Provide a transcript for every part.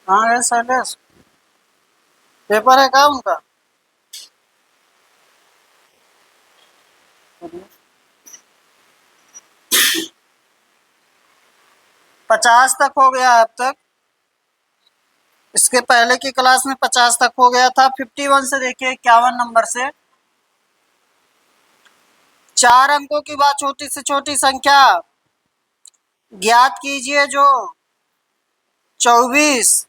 कहाँ है शैलेश? पेपर है क्या उनका? 50 तक हो गया अब तक। इसके पहले की क्लास में 50 तक हो गया था। 51 से देखिए 51 नंबर से 4 अंकों की बात, छोटी से छोटी संख्या ज्ञात कीजिए जो 24,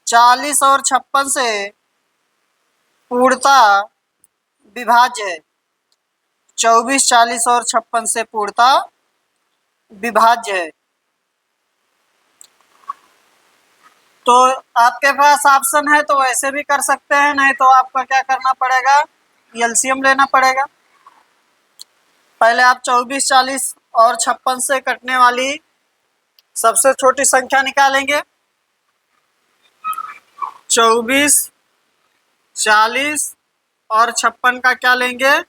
40 और 56 से पूर्णतः विभाज्य है। 24, 40 और 56 से पूर्णतः विभाज्य है। तो आपके पास ऑप्शन है तो वैसे भी कर सकते हैं, नहीं तो आपका क्या करना पड़ेगा, एलसीएम लेना पड़ेगा। पहले आप 24, 40 और 56 से कटने वाली सबसे छोटी संख्या निकालेंगे। 24, 40 और 56 का क्या लेंगे,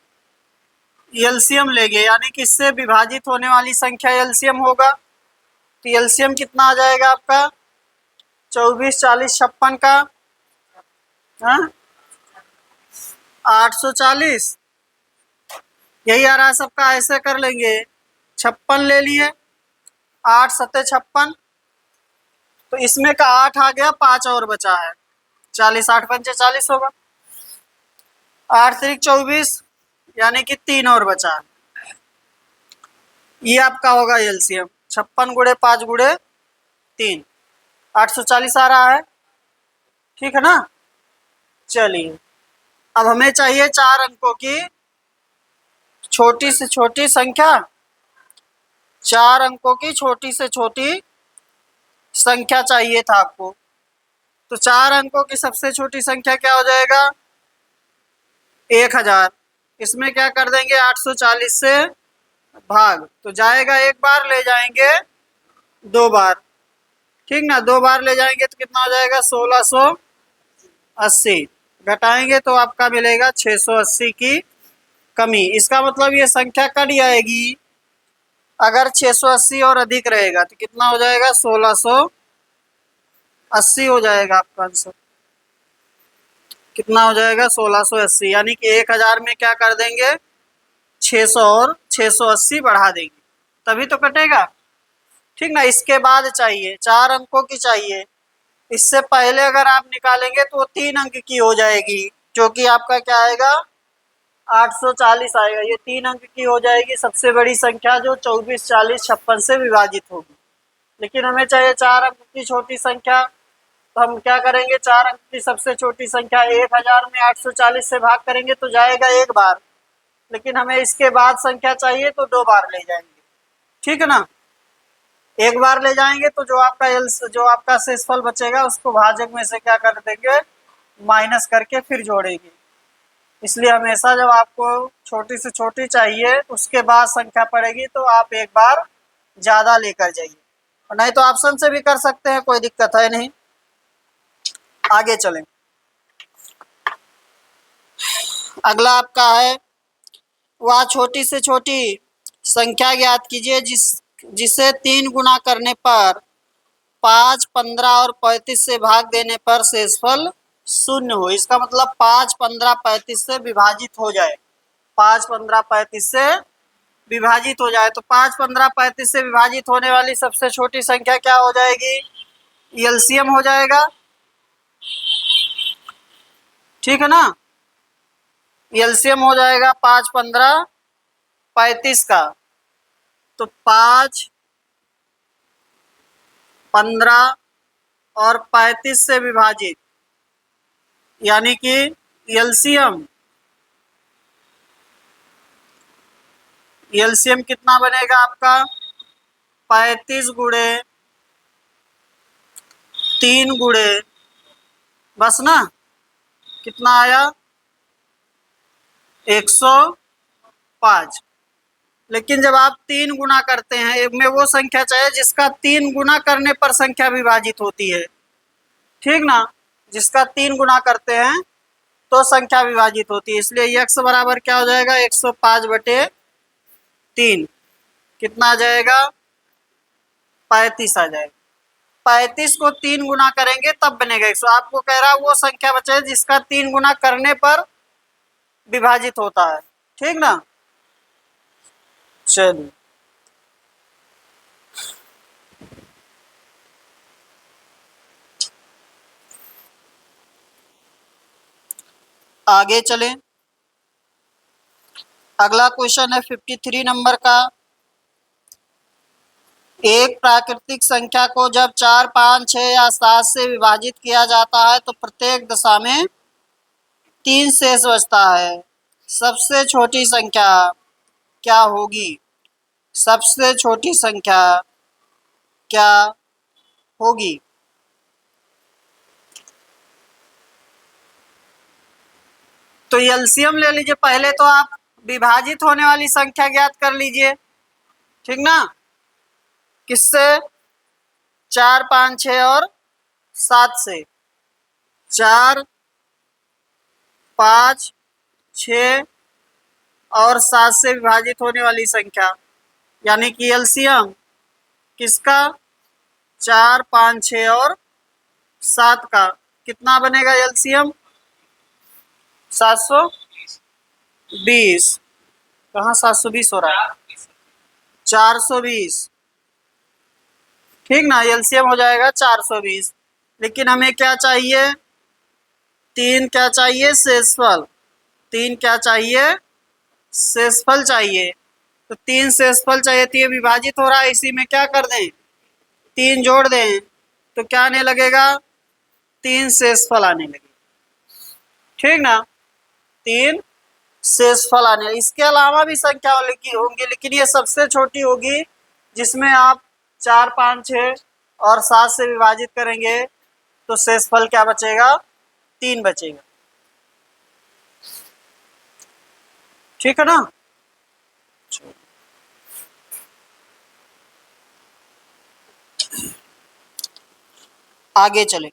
एलसीएम लेंगे, यानी कि इससे विभाजित होने वाली संख्या एलसीएम होगा। तो एलसीएम कितना आ जाएगा आपका 24, 40, 56 का? 840 यही आ रहा है सबका। ऐसे कर लेंगे, 56 ले लिए, 8 सत्ते 56, तो इसमें का 8 आ गया, 5 और बचा है 40, 8 पंचे 40 होगा, 8 3 24, यानी कि 3 और बचा है। ये आपका होगा एलसीएम 56 गुणे 5 गुणे 3, 840 आ रहा है। ठीक है ना? चलिए, अब हमें चाहिए 4 अंकों की छोटी से छोटी संख्या। 4 अंकों की छोटी से छोटी संख्या चाहिए था आपको। तो 4 अंकों की सबसे छोटी संख्या क्या हो जाएगा, 1000। इसमें क्या कर देंगे, 840 से भाग, तो जाएगा एक बार, ले जाएंगे 2 बार। ठीक ना, 2 बार ले जाएंगे तो कितना हो जाएगा, 1680। घटाएंगे तो आपका मिलेगा 680 की कमी। इसका मतलब ये संख्या कट जाएगी अगर 680 और अधिक रहेगा, तो कितना हो जाएगा, 1680 हो जाएगा आपका आंसर। कितना हो जाएगा, 1680, यानी कि 1000 में क्या कर देंगे, 600 और 680 बढ़ा देंगे, तभी तो कटेगा। ठीक ना? इसके बाद चाहिए 4 अंकों की चाहिए। इससे पहले अगर आप निकालेंगे तो वो 3 अंक की हो जाएगी, जो कि आपका क्या आएगा, 840 आएगा। ये 3 अंक की हो जाएगी सबसे बड़ी संख्या, जो 24, 40, 56 से विभाजित होगी। लेकिन हमें चाहिए 4 अंक की छोटी संख्या, तो हम क्या करेंगे, 4 अंक की सबसे छोटी संख्या 1000 में 840 से भाग करेंगे तो जाएगा एक बार, लेकिन हमें इसके बाद संख्या चाहिए तो 2 बार ले जाएंगे। ठीक है ना? एक बार ले जाएंगे तो जो आपका शेषफल बचेगा उसको भाजक में से क्या कर देंगे, माइनस करके फिर जोड़ेंगे। इसलिए हमेशा जब आपको छोटी से छोटी चाहिए उसके बाद संख्या पड़ेगी तो आप एक बार ज़्यादा लेकर जाइए, और नहीं तो ऑप्शन से भी कर सकते हैं, कोई दिक्कत है नहीं। आगे चलें, अगला आपका है, वह छोटी से छोटी संख्या ज्ञात कीजिए जिसे 3 गुना करने पर 5, 15 और 35 से भाग देने पर शेषफल 0 हो। इसका मतलब 5, 15, 35 से विभाजित हो जाए। 5, 15, 35 से विभाजित हो जाए, तो 5, 15, 35 से विभाजित होने वाली सबसे छोटी संख्या क्या हो जाएगी, एलसीएम हो जाएगा। ठीक है ना? एलसीएम हो जाएगा 5, 15, 35 का। तो 5, 15 और 35 से विभाजित, यानी कि एलसीएम कितना बनेगा आपका, 35 गुणे 3 गुणे, बस ना, कितना आया, 105। लेकिन जब आप 3 गुना करते हैं, एक में वो संख्या चाहिए जिसका 3 गुना करने पर संख्या विभाजित होती है। ठीक ना? जिसका 3 गुना करते हैं तो संख्या विभाजित होती है, इसलिए x बराबर क्या हो जाएगा, 105/3, कितना आ जाएगा, 35 आ जाएगा। 35 को 3 गुना करेंगे तब बनेगा 100। आपको कह रहा है वो संख्या बचे जिसका 3 गुना करने पर विभाजित होता है, ठीक ना। चलिए आगे चलें। अगला क्वेश्चन है 53 नंबर का। एक प्राकृतिक संख्या को जब 4, 5, 6 या 7 से विभाजित किया जाता है तो प्रत्येक दशा में 3 शेष बचता है। सबसे छोटी संख्या क्या होगी? सबसे छोटी संख्या क्या होगी? तो एलसीएम ले लीजिए। पहले तो आप विभाजित होने वाली संख्या ज्ञात कर लीजिए, ठीक ना। किससे? 4, 5, 6 और 7 से। 4, 5, 6 और 7 से विभाजित होने वाली संख्या, यानी कि एलसीएम किसका? 4, 5, 6 और 7 का कितना बनेगा एलसीएम? 720। कहाँ 720 हो रहा है? 420, ठीक ना। एलसीएम हो जाएगा 420। लेकिन हमें क्या चाहिए? 3 क्या चाहिए? शेषफल। 3 क्या चाहिए? शेषफल चाहिए। तो 3 शेषफल चाहिए, तो ये विभाजित हो रहा है, इसी में क्या कर दें? 3 जोड़ दें तो क्या आने लगेगा? 3 शेषफल आने लगेगा, ठीक ना। 3 शेषफल आने। इसके अलावा भी संख्या होंगी, लेकिन ये सबसे छोटी होगी जिसमें आप 4, 5, 6 और 7 से विभाजित करेंगे तो शेषफल क्या बचेगा? 3 बचेगा, ठीक है ना। आगे चले।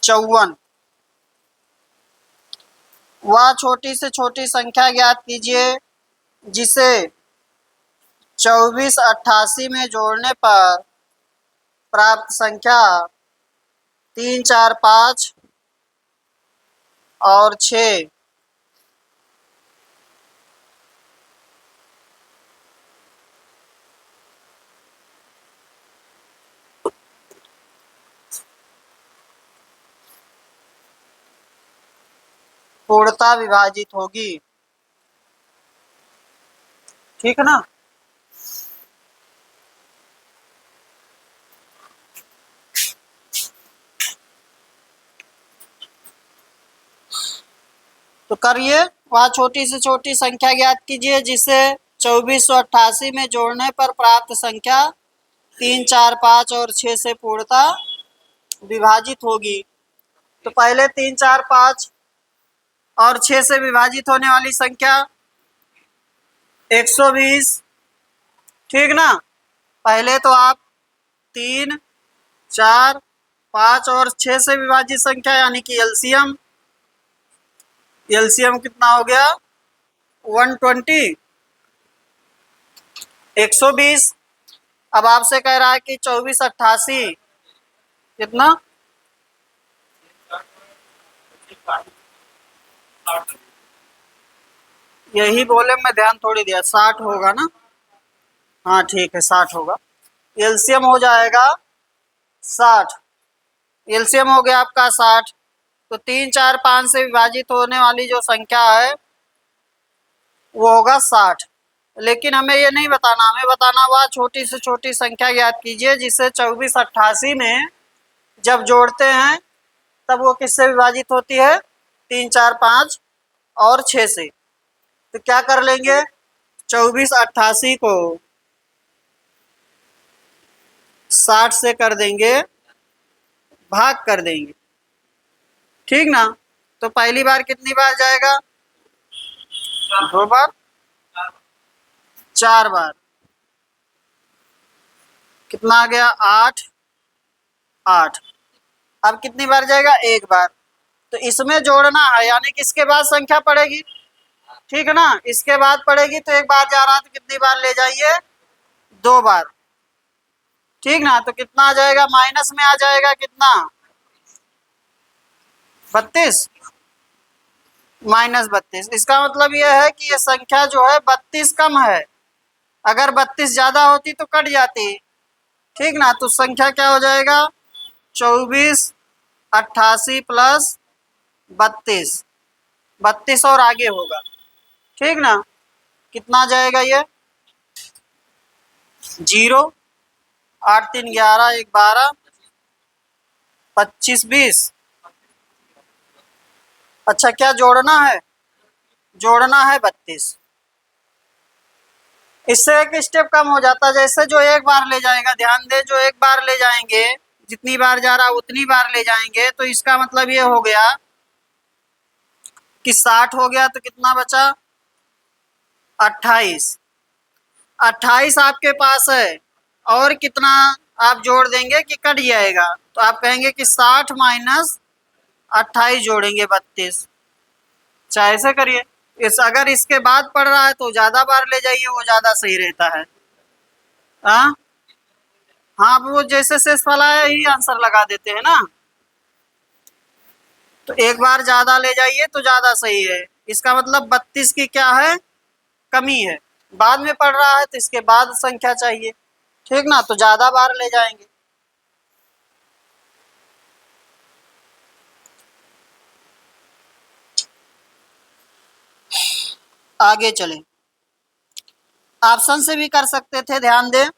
54। वह छोटी से छोटी संख्या ज्ञात कीजिए जिसे 2488 में जोड़ने पर प्राप्त संख्या 3, 4, 5 और 6 पूर्णतः विभाजित होगी, ठीक है ना। तो करिए। वह छोटी से छोटी संख्या ज्ञात कीजिए जिसे 2488 में जोड़ने पर प्राप्त संख्या 3, 4, 5 और 6 से पूर्णतः विभाजित होगी। तो पहले 3, 4, 5 और 6 से विभाजित होने वाली संख्या 120, ठीक ना। पहले तो आप 3, 4, 5 और 6 से विभाजित संख्या यानी कि एलसीएम कितना हो गया? 120, 120। अब आपसे कह रहा है कि 2488 कितना? यही बोले, मैं ध्यान थोड़ी दिया। 60 होगा ना। हाँ ठीक है, 60 होगा। एलसीएम हो जाएगा 60। एलसीएम हो गया आपका 60। तो 3, 4, 5 से विभाजित होने वाली जो संख्या है वो होगा 60। लेकिन हमें ये नहीं बताना, हमें बताना हुआ छोटी से छोटी संख्या ज्ञात कीजिए जिसे 2488 में जब जोड़ते हैं तब वो किससे विभाजित होती है? 3, 4, 5 और 6 से। तो क्या कर लेंगे? 2488 को 60 से कर देंगे, भाग कर देंगे, ठीक ना। तो पहली बार कितनी बार जाएगा? 2 बार, 4 बार। कितना आ गया? 8, 8। अब कितनी बार जाएगा? 1 बार। तो इसमें जोड़ना है, यानी कि इसके बाद संख्या पड़ेगी, ठीक है ना। इसके बाद पड़ेगी तो एक बार जा रहा है तो कितनी बार ले जाइए? 2 बार, ठीक ना। तो कितना आ जाएगा, माइनस में आ जाएगा कितना, 32, -32। इसका मतलब यह है कि ये संख्या जो है 32 कम है। अगर 32 ज्यादा होती तो कट जाती, ठीक ना। तो संख्या क्या हो जाएगा, 24 88 प्लस 32, 32 और आगे होगा, ठीक ना। कितना जाएगा ये, 0, 8 3 11 1 12, 25 20। अच्छा क्या जोड़ना है, जोड़ना है 32। इससे एक स्टेप कम हो जाता है। जैसे जो एक बार ले जाएगा, ध्यान दे, जो एक बार ले जाएंगे, जितनी बार जा रहा उतनी बार ले जाएंगे, तो इसका मतलब ये हो गया कि 60 हो गया, तो कितना बचा, 28। 28 आपके पास है, और कितना आप जोड़ देंगे कि कट जाएगा, तो आप कहेंगे कि 60 माइनस 28 जोड़ेंगे 32। चाहे ऐसे करिए। अगर इसके बाद पढ़ रहा है तो ज्यादा बार ले जाइए, वो ज्यादा सही रहता है। हाँ हाँ, वो जैसे शेष फलाया ही आंसर लगा देते हैं ना, तो एक बार ज्यादा ले जाइए तो ज्यादा सही है। इसका मतलब 32 की क्या है, कमी है। बाद में पढ़ रहा है तो इसके बाद संख्या चाहिए, ठीक ना, तो ज्यादा बार ले जाएंगे। आगे चले, ऑप्शन से भी कर सकते थे, ध्यान दें।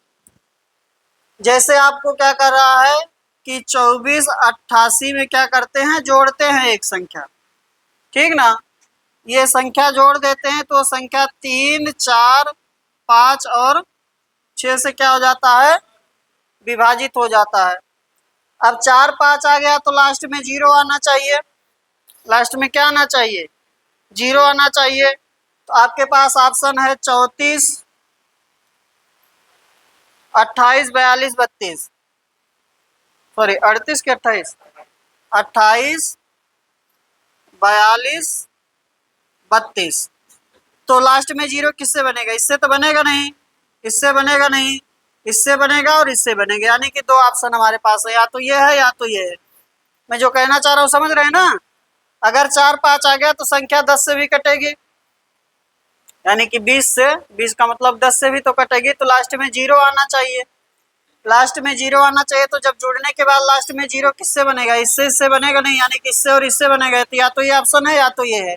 जैसे आपको क्या कर रहा है कि 24 88 में क्या करते हैं, जोड़ते हैं एक संख्या, ठीक ना। ये संख्या जोड़ देते हैं तो संख्या 3 4 5 और 6 से क्या हो जाता है, विभाजित हो जाता है। अब 4 5 आ गया तो लास्ट में 0 आना चाहिए। लास्ट में क्या आना चाहिए, 0 आना चाहिए। तो आपके पास ऑप्शन है 34 28 42 32, सॉरी 38 के 28, 28 42 32। तो लास्ट में 0 किससे बनेगा, इससे तो बनेगा नहीं, इससे बनेगा नहीं, इससे बनेगा और इससे बनेगा, यानी कि 2 ऑप्शन हमारे पास है, या तो ये है या तो ये है। मैं जो कहना चाह रहा हूँ समझ रहे हैं ना। अगर 4 5 आ गया तो संख्या 10 से भी कटेगी, यानी कि 20 से, 20 का मतलब 10 से भी तो कटेगी, तो लास्ट में 0 आना चाहिए। लास्ट में 0 आना चाहिए, तो जब जुड़ने के बाद लास्ट में 0 किससे बनेगा, इससे, इससे बनेगा नहीं, यानी कि इससे और इससे बनेगा। तो या तो ये ऑप्शन है या तो ये है।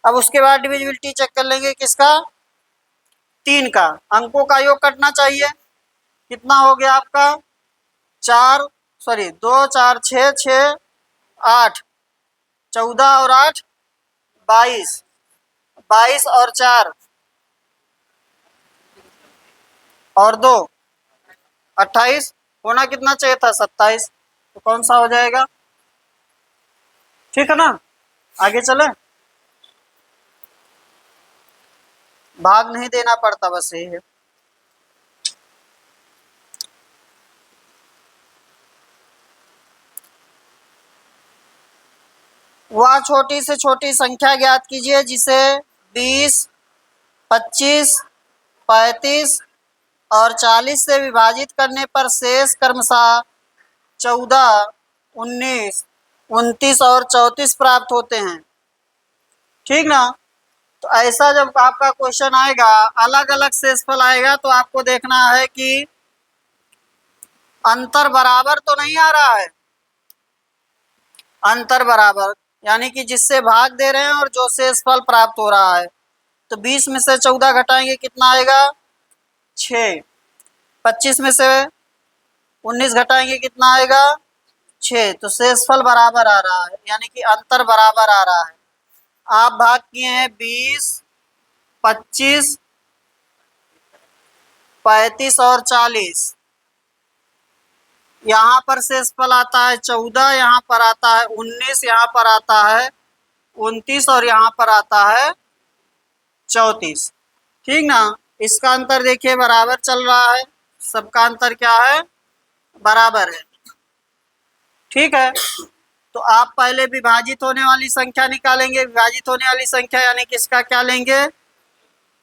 अब उसके बाद डिविजिबिलिटी चेक कर लेंगे किसका, 3 का। अंकों का योग कटना चाहिए। कितना हो गया आपका, 4 सॉरी 2 4 6 6 8, 14 और 8 22, 22 और 4 और 2 28, होना कितना चाहिए था, 27। तो कौन सा हो जाएगा, ठीक है ना। आगे चले, भाग नहीं देना पड़ता, बस यही है। वह छोटी से छोटी संख्या ज्ञात कीजिए जिसे 20 25 35 और 40 से विभाजित करने पर शेष क्रमशः 14 19 29 और 34 प्राप्त होते हैं, ठीक ना। तो ऐसा जब आपका क्वेश्चन आएगा, अलग अलग शेषफल आएगा, तो आपको देखना है कि अंतर बराबर तो नहीं आ रहा है। अंतर बराबर यानी कि जिससे भाग दे रहे हैं और जो शेषफल प्राप्त हो रहा है। तो 20 में से 14 घटाएंगे कितना आएगा, 6। 25 में से 19 घटाएंगे कितना आएगा, 6। तो शेषफल बराबर आ रहा है, यानी कि अंतर बराबर आ रहा है। आप भाग किए हैं 20 25 35 और 40, यहाँ पर शेषफल आता है 14, यहाँ पर आता है 19, यहाँ पर आता है 29 और यहाँ पर आता है 34, ठीक ना। इसका अंतर देखिए बराबर चल रहा है, सबका अंतर क्या है, बराबर है, ठीक है। तो आप पहले विभाजित होने वाली संख्या निकालेंगे। विभाजित होने वाली संख्या यानी किसका क्या लेंगे,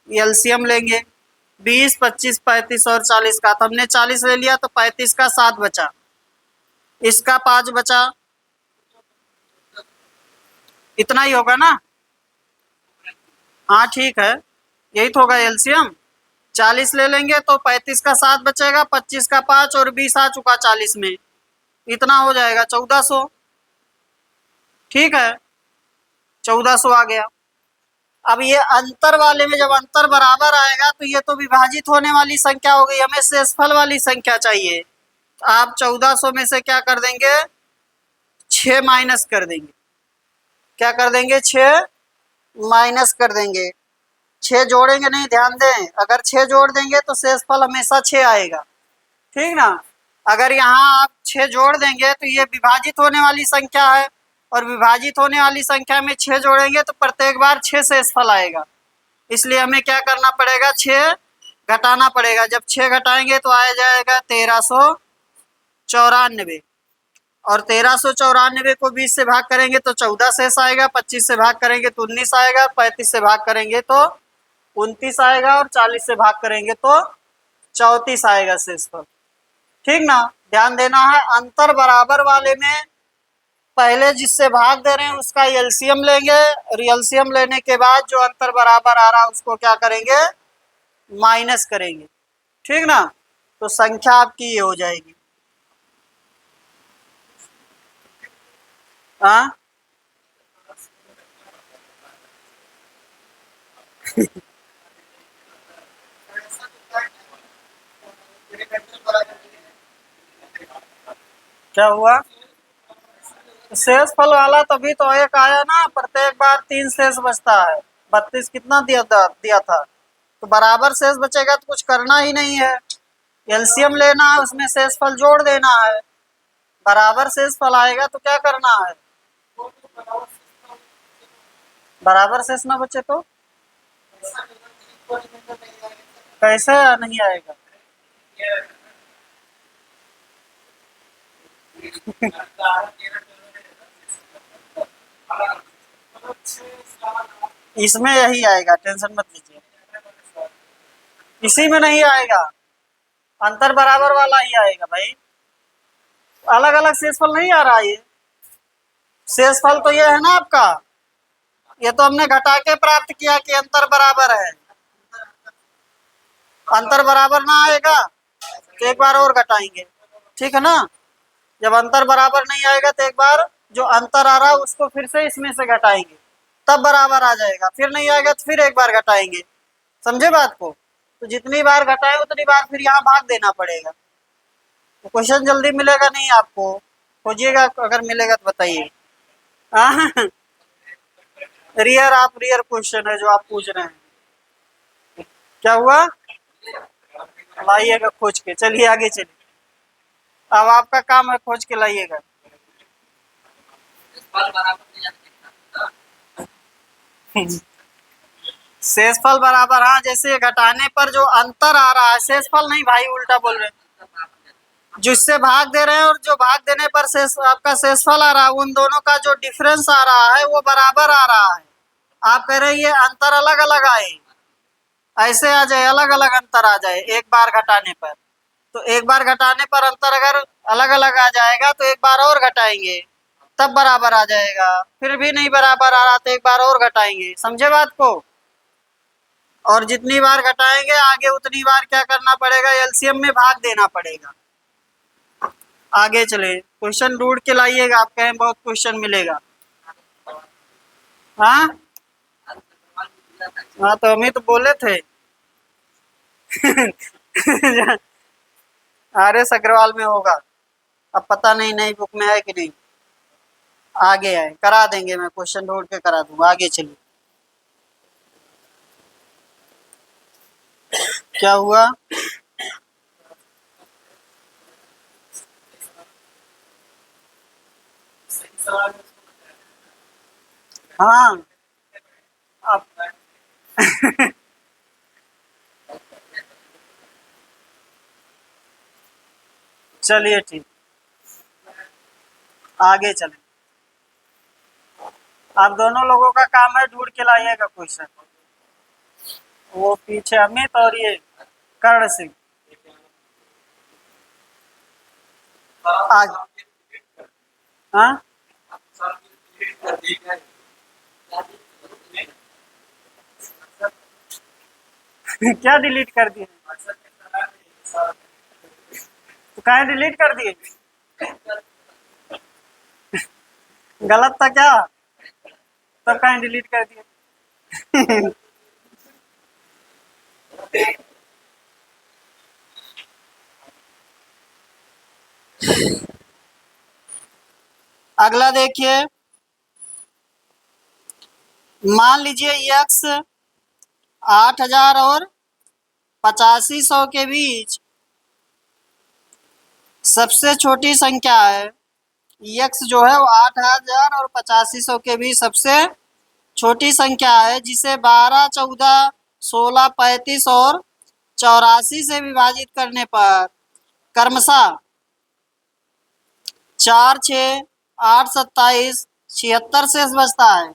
एलसीएम लेंगे। 20, 25, 35 और 40 का। तो हमने 40 ले लिया तो 35 का 7 बचा, इसका 5 बचा, इतना ही होगा ना। हाँ ठीक है, यही तो होगा एलसीएम। 40 ले लेंगे तो 35 का 7 बचेगा, 25 का 5 और 20 आ चुका 40 में, इतना हो जाएगा 1400। ठीक है, 1400 आ गया। अब ये अंतर वाले में जब अंतर बराबर आएगा तो ये तो विभाजित होने वाली संख्या हो गई, हमें शेषफल वाली संख्या चाहिए। आप 1400 में से क्या कर देंगे, 6 माइनस कर देंगे। क्या कर देंगे, 6 माइनस कर देंगे। 6 जोड़ेंगे नहीं, ध्यान दें, अगर 6 जोड़ देंगे तो शेषफल हमेशा 6 आएगा, ठीक ना। अगर यहाँ आप 6 जोड़ देंगे तो ये विभाजित होने वाली संख्या है, और विभाजित होने वाली संख्या में 6 जोड़ेंगे तो प्रत्येक बार 6 शेषफल आएगा। इसलिए हमें क्या करना पड़ेगा, 6 घटाना पड़ेगा। जब 6 घटाएंगे तो आ जाएगा 1394, और 1394 को 20 से भाग करेंगे तो 14 शेष आएगा, 25 से भाग करेंगे तो 19 आएगा, 35 से भाग करेंगे तो 29 आएगा, और 40 से भाग करेंगे तो 34 आएगा शेषफल। ठीक ना, ध्यान देना है। अंतर बराबर वाले में पहले जिससे भाग दे रहे हैं उसका एलसीएम लेंगे, और एलसीएम लेने के बाद जो अंतर बराबर आ रहा है उसको क्या करेंगे, माइनस करेंगे। ठीक ना, तो संख्या आपकी ये हो जाएगी। हाँ क्या हुआ, शेषफल वाला तभी तो एक आया ना, प्रत्येक बार 3 शेष बचता है। 32 कितना दिया था, तो बराबर शेष बचेगा तो कुछ करना ही नहीं है, एलसीएम लेना है, उसमें शेषफल जोड़ देना है। बराबर शेषफल आएगा तो क्या करना है, बराबर शेष ना बचे तो कैसे नहीं आएगा। इसमें यही आएगा, टेंशन मत लीजिए, इसी में नहीं आएगा, अंतर बराबर वाला ही आएगा भाई, अलग अलग शेषफल नहीं आ रहा है। ये शेषफल तो ये है ना आपका, ये तो हमने घटा के प्राप्त किया कि अंतर बराबर है। अंतर बराबर ना आएगा तो एक बार और घटाएंगे, ठीक है ना। जब अंतर बराबर नहीं आएगा तो एक बार जो अंतर आ रहा है उसको फिर से इसमें से घटाएंगे, तब बराबर आ जाएगा। फिर नहीं आएगा तो फिर एक बार घटाएंगे, समझे बात को। तो जितनी बार घटाए उतनी बार फिर यहाँ भाग देना पड़ेगा, तो क्वेश्चन जल्दी मिलेगा नहीं आपको, खोजिएगा, अगर मिलेगा तो बताइए। हाँ रियर, आप रियर क्वेश्चन है जो आप पूछ रहे हैं। क्या हुआ, लाइएगा खोज के, चलिए आगे चलिए। अब आपका काम है खोज के लाइएगा। शेषफल बराबर, हाँ जैसे घटाने पर जो अंतर आ रहा है, शेषफल नहीं भाई, उल्टा बोल रहे हैं, जिससे भाग दे रहे हैं और जो भाग देने पर शेष आपका शेषफल आ रहा है, उन दोनों का जो डिफरेंस आ रहा है वो बराबर आ रहा है। आप कह रहे हैं ये अंतर अलग अलग आए, ऐसे आ जाए, अलग अलग अंतर आ जाए एक बार घटाने पर। तो एक बार घटाने पर अंतर अगर अलग अलग आ जाएगा तो एक बार और घटाएंगे, तब बराबर आ जाएगा। फिर भी नहीं बराबर आ रहा तो एक बार और घटाएंगे, समझे बात को। और जितनी बार घटाएंगे आगे उतनी बार क्या करना पड़ेगा, एलसीएम में भाग देना पड़ेगा। आगे चले, क्वेश्चन ढूंढ के लाइएगा, आप कहें बहुत क्वेश्चन मिलेगा। हाँ हाँ, तो हम ही तो बोले थे आर.एस. अग्रवाल में होगा, अब पता नहीं नई बुक में है कि नहीं। आगे है, करा देंगे, मैं क्वेश्चन ढूंढ के करा दूंगा। आगे चलिए, क्या हुआ, हाँ अब चलिए ठीक, आगे चलें। आप दोनों लोगों का काम है ढूंढ के लाइएगा क्वेश्चन, वो पीछे अमित और ये कर्ण सिंह। आज हाँ क्या डिलीट कर दिए? तो कहाँ डिलीट कर दिए? गलत था क्या? तब कहाँ डिलीट कर दिए? अगला देखिए, मान लीजिए यक्स 8000 और 8500 के बीच सबसे छोटी संख्या है। यक्स जो है वो 8000 और 8500 के बीच सबसे छोटी संख्या है, जिसे 12, 14, 16, 35 और 84 से विभाजित करने पर क्रमशः 4, 6, 8, 27, 76 शेष बचता है।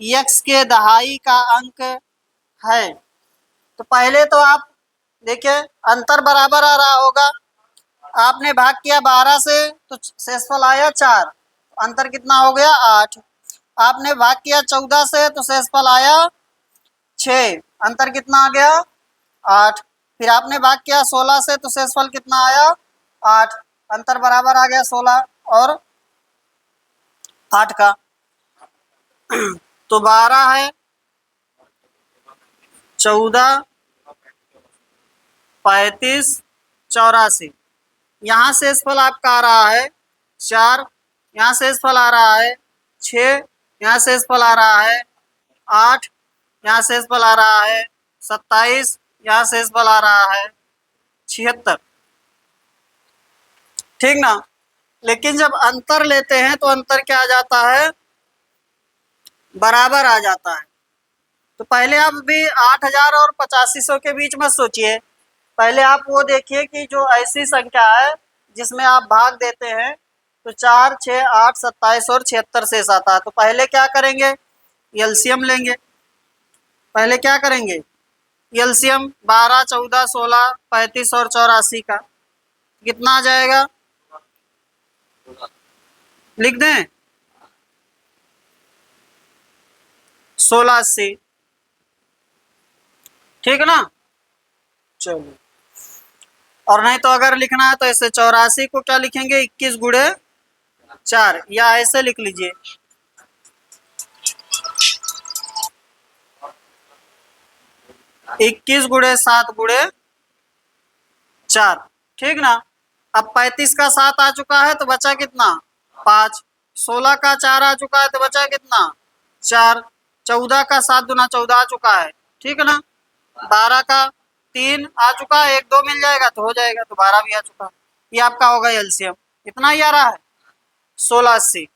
यक्स के दहाई का अंक है। तो पहले तो आप देखिए, अंतर बराबर आ रहा होगा। आपने भाग किया 12 से तो शेषफल आया 4, अंतर कितना हो गया 8। आपने भाग किया 14 से तो शेषफल आया 6, अंतर कितना आ गया 8। फिर आपने भाग किया 16 से तो शेषफल कितना आया 8, अंतर बराबर आ गया 16 और 8 का। तो 12 है, 14, 35, 84, यहाँ शेषफल आपका आ रहा है 4, यहाँ शेषफल आ रहा है 6, यहाँ शेषफल आ रहा है 8, यहाँ शेषफल आ रहा है 27, यहाँ शेषफल आ रहा है 76। ठीक ना? लेकिन जब अंतर लेते हैं तो अंतर क्या आ जाता है, बराबर आ जाता है। तो पहले आप भी 8000 और 8500 के बीच मत सोचिए, पहले आप वो देखिए कि जो ऐसी संख्या है जिसमें आप भाग देते हैं तो 4, 6, 8, 27 और 76 शेष आता है। तो पहले क्या करेंगे, एलसीएम लेंगे। पहले क्या करेंगे, एलसीएम 12, 14, 16, 35 और 84 का कितना आ जाएगा, लिख दें 1680। ठीक है ना? चलो, और नहीं तो अगर लिखना है तो ऐसे 84 को क्या लिखेंगे, 21 गुणे 4, या ऐसे लिख लीजिए 21 गुणे 7 गुणे 4। ठीक ना? अब 35 का 7 आ चुका है तो बचा कितना 5, 16 का 4 आ चुका है तो बचा कितना 4, 14 का 7 दूना 14 आ चुका है। ठीक है ना? 12 का 3 आ चुका है, 1 2 मिल जाएगा तो हो जाएगा, तो 12 भी आ चुका है। ये आपका होगा एलसीएम, इतना ही आ रहा है 1680।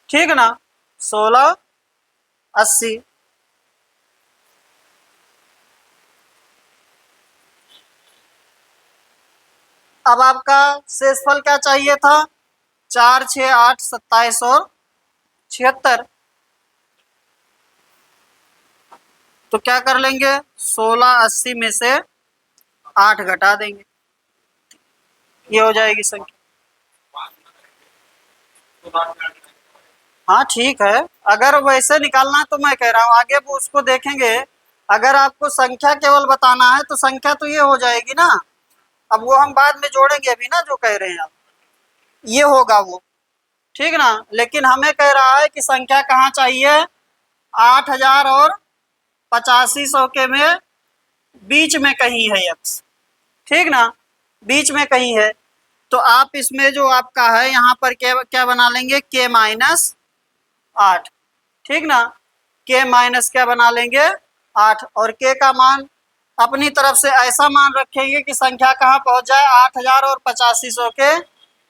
ठीक है ना? 1680। अब आपका शेषफल क्या चाहिए था, 4, 6, 8, 27 और 76। तो क्या कर लेंगे, 1680 में से 8 घटा देंगे, ये हो जाएगी संख्या। हाँ ठीक है, अगर वैसे निकालना है तो मैं कह रहा हूँ आगे वो उसको देखेंगे। अगर आपको संख्या केवल बताना है तो संख्या तो ये हो जाएगी ना, अब वो हम बाद में जोड़ेंगे अभी ना, जो कह रहे हैं आप ये होगा वो। ठीक ना? लेकिन हमें कह रहा है कि संख्या कहाँ चाहिए, 8000 और 8500 के में बीच में कहीं है यक्स। ठीक ना? बीच में कहीं है। तो आप इसमें जो आपका है यहाँ पर क्या बना लेंगे, के माइनस 8। ठीक ना? के माइनस क्या बना लेंगे 8, और के का मान अपनी तरफ से ऐसा मान रखेंगे कि संख्या कहाँ पहुँच जाए, 8000 और 8500 के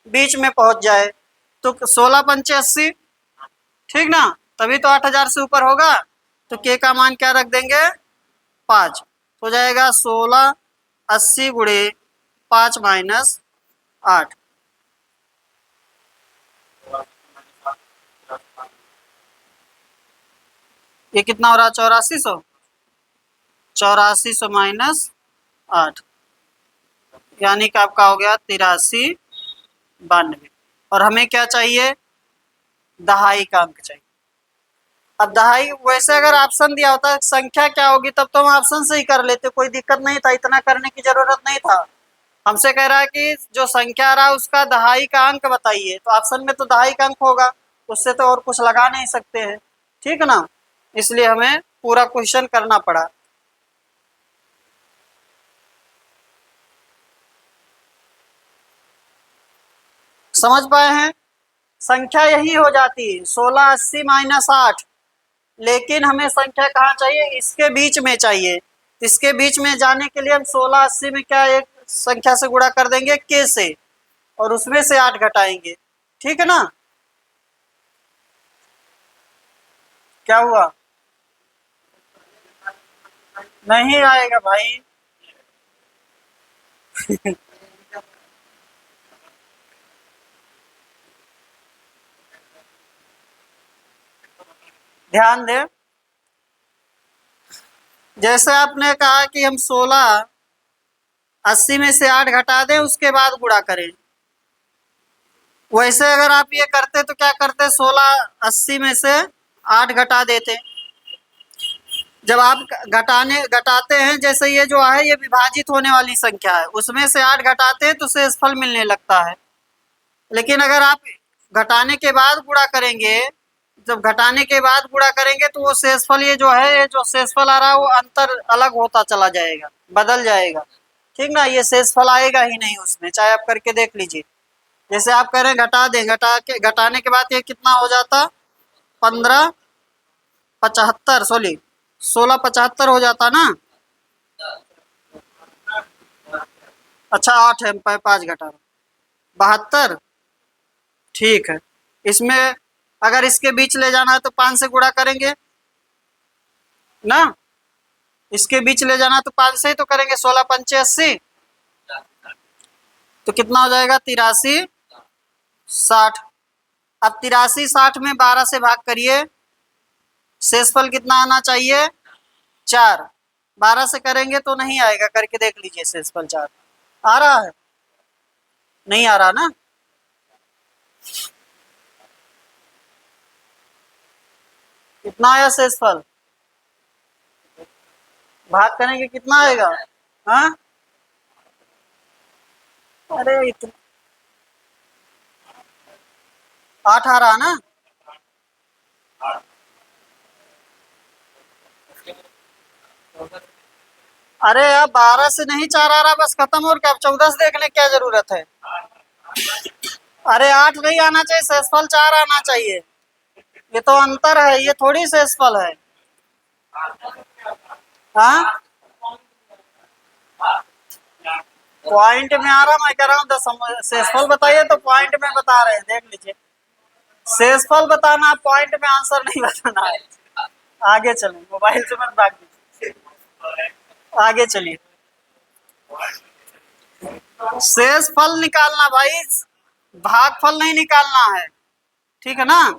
बीच में पहुँच जाए। तो 16 पंचे 80। ठीक ना? तभी तो 8000 से ऊपर होगा। तो के का मान क्या रख देंगे 5, हो जाएगा 1680 गुणे 5 माइनस 8। ये कितना हो रहा, 8400। 8400 माइनस 8, यानी कि आपका हो गया 83 92। और हमें क्या चाहिए, दहाई का अंक चाहिए। अब दहाई वैसे अगर ऑप्शन दिया होता संख्या क्या होगी तब तो हम ऑप्शन से ही कर लेते, कोई दिक्कत नहीं था, इतना करने की जरूरत नहीं था। हमसे कह रहा है कि जो संख्या आ रहा है उसका दहाई का अंक बताइए, तो ऑप्शन में तो दहाई का अंक होगा, उससे तो और कुछ लगा नहीं सकते हैं, ठीक है ना, इसलिए हमें पूरा क्वेश्चन करना पड़ा। समझ पाए हैं, संख्या यही हो जाती है 16 80 माइनस 8, लेकिन हमें संख्या कहाँ चाहिए, इसके बीच में चाहिए। इसके बीच में जाने के लिए हम 16 80 में क्या एक संख्या से गुणा कर देंगे के से, और उसमें से 8 घटाएंगे, ठीक है ना। क्या हुआ, नहीं आएगा भाई। ध्यान दें, जैसे आपने कहा कि हम 16 80 में से 8 घटा दें उसके बाद गुणा करें, वैसे अगर आप ये करते तो क्या करते, 16 80 में से 8 घटा देते। जब आप घटाते हैं, जैसे ये जो है ये विभाजित होने वाली संख्या है, उसमें से 8 घटाते हैं तो शेषफल मिलने लगता है। लेकिन अगर आप घटाने के बाद गुणा करेंगे, जब घटाने के बाद गुणा करेंगे तो वो शेषफल ये जो है, ये जो शेषफल आ रहा है वो अंतर अलग होता चला जाएगा, बदल जाएगा, ठीक ना, ये शेषफल आएगा ही नहीं उसमें, चाहे आप करके देख लीजिए। जैसे आप कह रहे हैं घटा दें, घटाने के बाद ये कितना हो जाता, 15 75 सॉरी 16 75 हो जाता ना। अच्छा 8 है, 5 घटा 72, ठीक है। इसमें अगर इसके बीच ले जाना है तो 5 से गुणा करेंगे ना, इसके बीच ले जाना तो 5 से ही तो करेंगे, 16 पंचे 80, तो कितना हो जाएगा 83 60। अब 83 60 में 12 से भाग करिए, शेषफल कितना आना चाहिए 4, 12 से करेंगे तो नहीं आएगा, करके देख लीजिए शेषफल 4 आ रहा है, नहीं आ रहा ना। कितना आया शेषफल, भाग करेंगे कितना आएगा, हाँ अरे इतना 8 आ रहा ना। अरे यार 12 से नहीं 4 आ रहा, बस खत्म, और क्या, 14 से देखने क्या जरूरत है। अरे 8 नहीं आना चाहिए, शेषफल 4 आना चाहिए, ये तो अंतर है, ये थोड़ी शेषफल है। हाँ पॉइंट में आ रहा, मैं कह रहा हूँ शेषफल बताइए तो पॉइंट में बता रहे हैं, देख लीजिए, शेषफल बताना, पॉइंट में आंसर नहीं बताना है। आगे चलें, मोबाइल से मत भाग दीजिए, आगे चलिए। शेषफल निकालना भाई, भागफल नहीं निकालना है, ठीक है ना।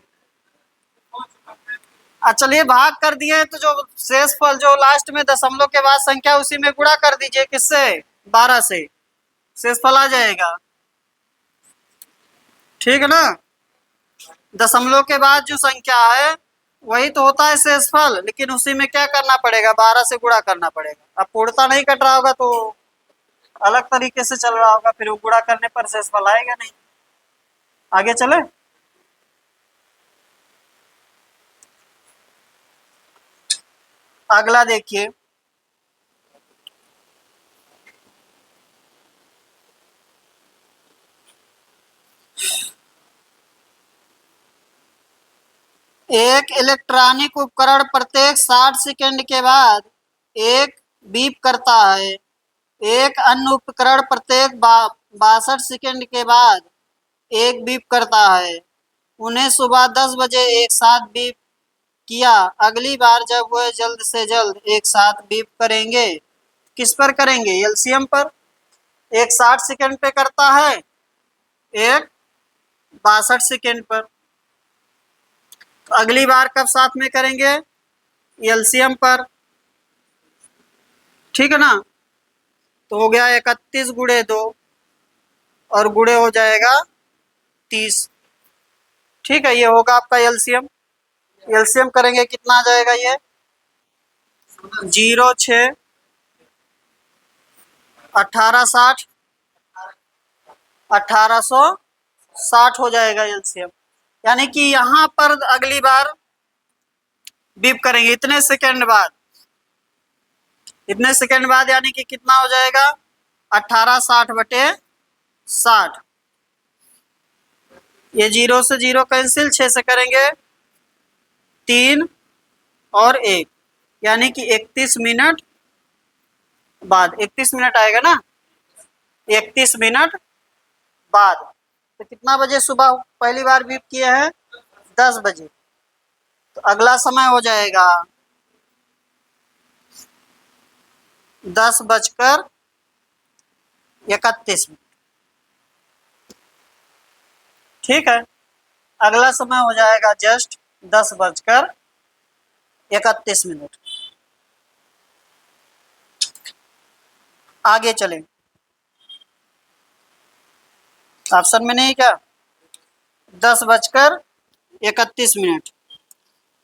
चलिए भाग कर दिए तो जो शेषफल जो लास्ट में दशमलव के बाद संख्या उसी में गुणा कर दीजिए, किससे, 12 से, शेषफल आ जाएगा, ठीक है ना। दशमलव के बाद जो संख्या है वही तो होता है शेषफल, लेकिन उसी में क्या करना पड़ेगा, 12 से गुणा करना पड़ेगा। अब पूर्णता नहीं कट रहा होगा तो अलग तरीके से चल रहा होगा, फिर वो गुणा करने पर शेषफल आएगा नहीं। आगे चले, अगला देखिए, एक इलेक्ट्रॉनिक उपकरण प्रत्येक 60 सेकंड के बाद एक बीप करता है, एक अन्य उपकरण प्रत्येक 62 सेकंड के बाद एक बीप करता है। उन्हें सुबह 10 बजे एक साथ बीप किया, अगली बार जब वह जल्द से जल्द एक साथ बीप करेंगे, किस पर करेंगे, एलसीएम पर। एक 60 सेकंड पे करता है, एक 62 सेकंड पर, तो अगली बार कब साथ में करेंगे, एलसीएम पर, ठीक है ना। तो हो गया 31 गुणे 2 और गुणे हो जाएगा 30। ठीक है, ये होगा आपका एलसीएम। एलसीएम करेंगे कितना आ जाएगा ये 0 6 1860 1860 हो जाएगा एलसीएम। यानी कि यहाँ पर अगली बार बीप करेंगे इतने सेकंड बाद, इतने सेकंड बाद, यानी कि कितना हो जाएगा 1860/60। ये 0 से 0 कैंसिल, 6 से करेंगे 3 और 1, यानी कि 31 मिनट बाद। 31 मिनट आएगा ना, 31 मिनट बाद। तो कितना बजे सुबह पहली बार बीप किए हैं 10 बजे। तो अगला समय हो जाएगा 10:31। ठीक है, अगला समय हो जाएगा जस्ट 10:31। आगे चलें, ऑप्शन में नहीं क्या 10:31।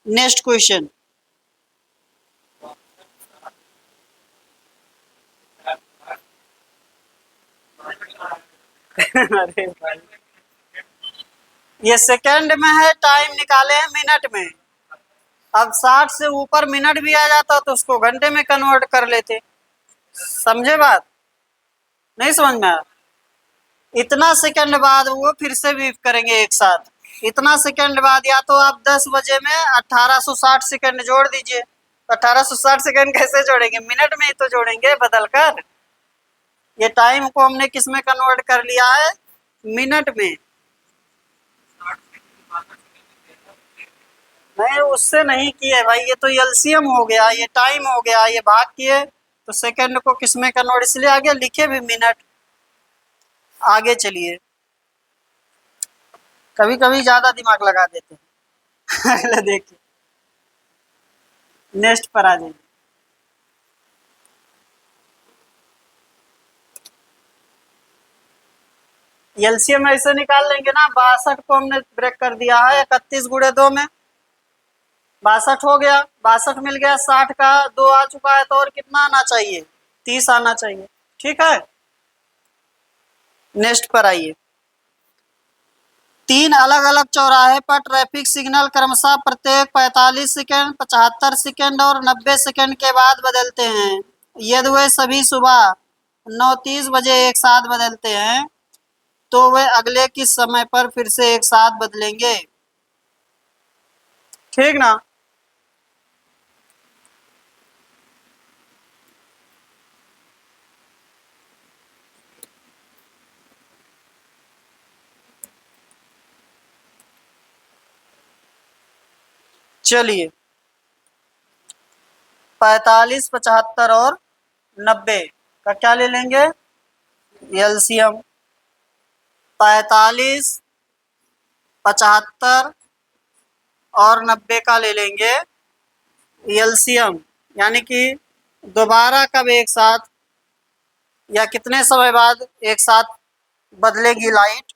Next question. अरे भाई, ये सेकंड में है, टाइम निकाले हैं मिनट में। अब 60 से ऊपर मिनट भी आ जाता तो उसको घंटे में कन्वर्ट कर लेते। समझे बात? नहीं समझ में आया? इतना सेकंड बाद वो फिर से बीप करेंगे एक साथ। इतना सेकंड बाद या तो आप 10 बजे में 1860 सेकंड जोड़ दीजिए। 1860 सेकंड कैसे जोड़ेंगे? मिनट में ही तो जोड़ेंगे बदल कर। ये टाइम को हमने किस में कन्वर्ट कर लिया है? मिनट में। नहीं, उससे नहीं किए भाई, ये तो एलसीएम हो गया, ये टाइम हो गया, ये भाग किए तो सेकंड को किस में कन्वर्ट, इसलिए आगे लिखे भी मिनट। आगे चलिए, कभी कभी ज्यादा दिमाग लगा देते हैं। अगले देखिए, नेक्स्ट पर आ जाइए। एलसीएम ऐसे निकाल लेंगे ना, 62 को हमने ब्रेक कर दिया है 31 गुणे 2 में, 62 हो गया, 62 मिल गया, 60 का 2 आ चुका है, तो और कितना आना चाहिए? 30 आना चाहिए। ठीक है, नेक्स्ट पर आइए। 3 अलग अलग चौराहे पर ट्रैफिक सिग्नल क्रमशः प्रत्येक 45 सेकंड, 75 सेकंड और 90 सेकंड के बाद बदलते हैं। यदि वे सभी सुबह 9:30 बजे एक साथ बदलते हैं तो वे अगले किस समय पर फिर से एक साथ बदलेंगे? ठीक ना? चलिए, 45, 75 और 90 का क्या ले लेंगे? एलसीएम। 45, 75 और 90 का ले लेंगे एलसीएम, यानी कि दोबारा कब एक साथ या कितने समय बाद एक साथ बदलेगी लाइट,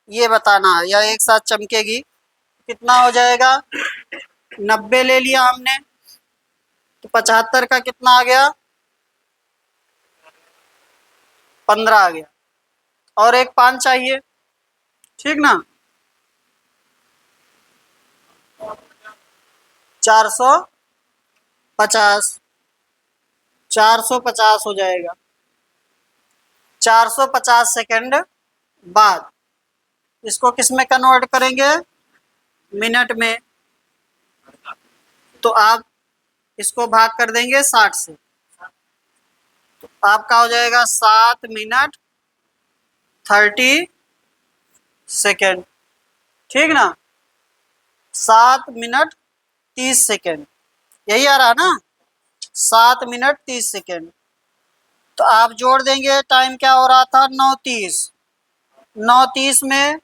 ये बताना है, या एक साथ चमकेगी। कितना हो जाएगा? 90 ले लिया हमने, तो 75 का कितना आ गया? 15 आ गया, और एक 5 चाहिए। ठीक ना? 450, 450 हो जाएगा। 450 सेकंड बाद इसको किस में कन्वर्ट करेंगे? मिनट में। तो आप इसको भाग कर देंगे 60 से, तो आपका हो जाएगा 7 मिनट 30 सेकेंड। ठीक ना? 7 मिनट 30 सेकेंड, यही आ रहा ना, 7 मिनट 30 सेकेंड। तो आप जोड़ देंगे, टाइम क्या हो रहा था? 9:30। 9:30 में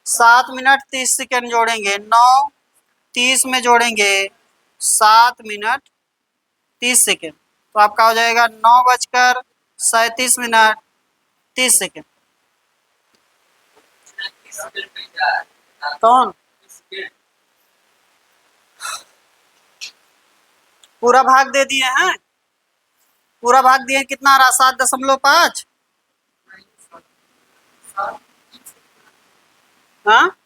7 मिनट 30 सेकेंड जोड़ेंगे, 9:30 में जोड़ेंगे 7 मिनट 30 सेकेंड, तो आपका हो जाएगा 9:30 37 मिनट 30 सेकेंड। कौन? पूरा भाग दे दिए हैं, पूरा भाग दिए, कितना आ रहा? 7.5। हाँ,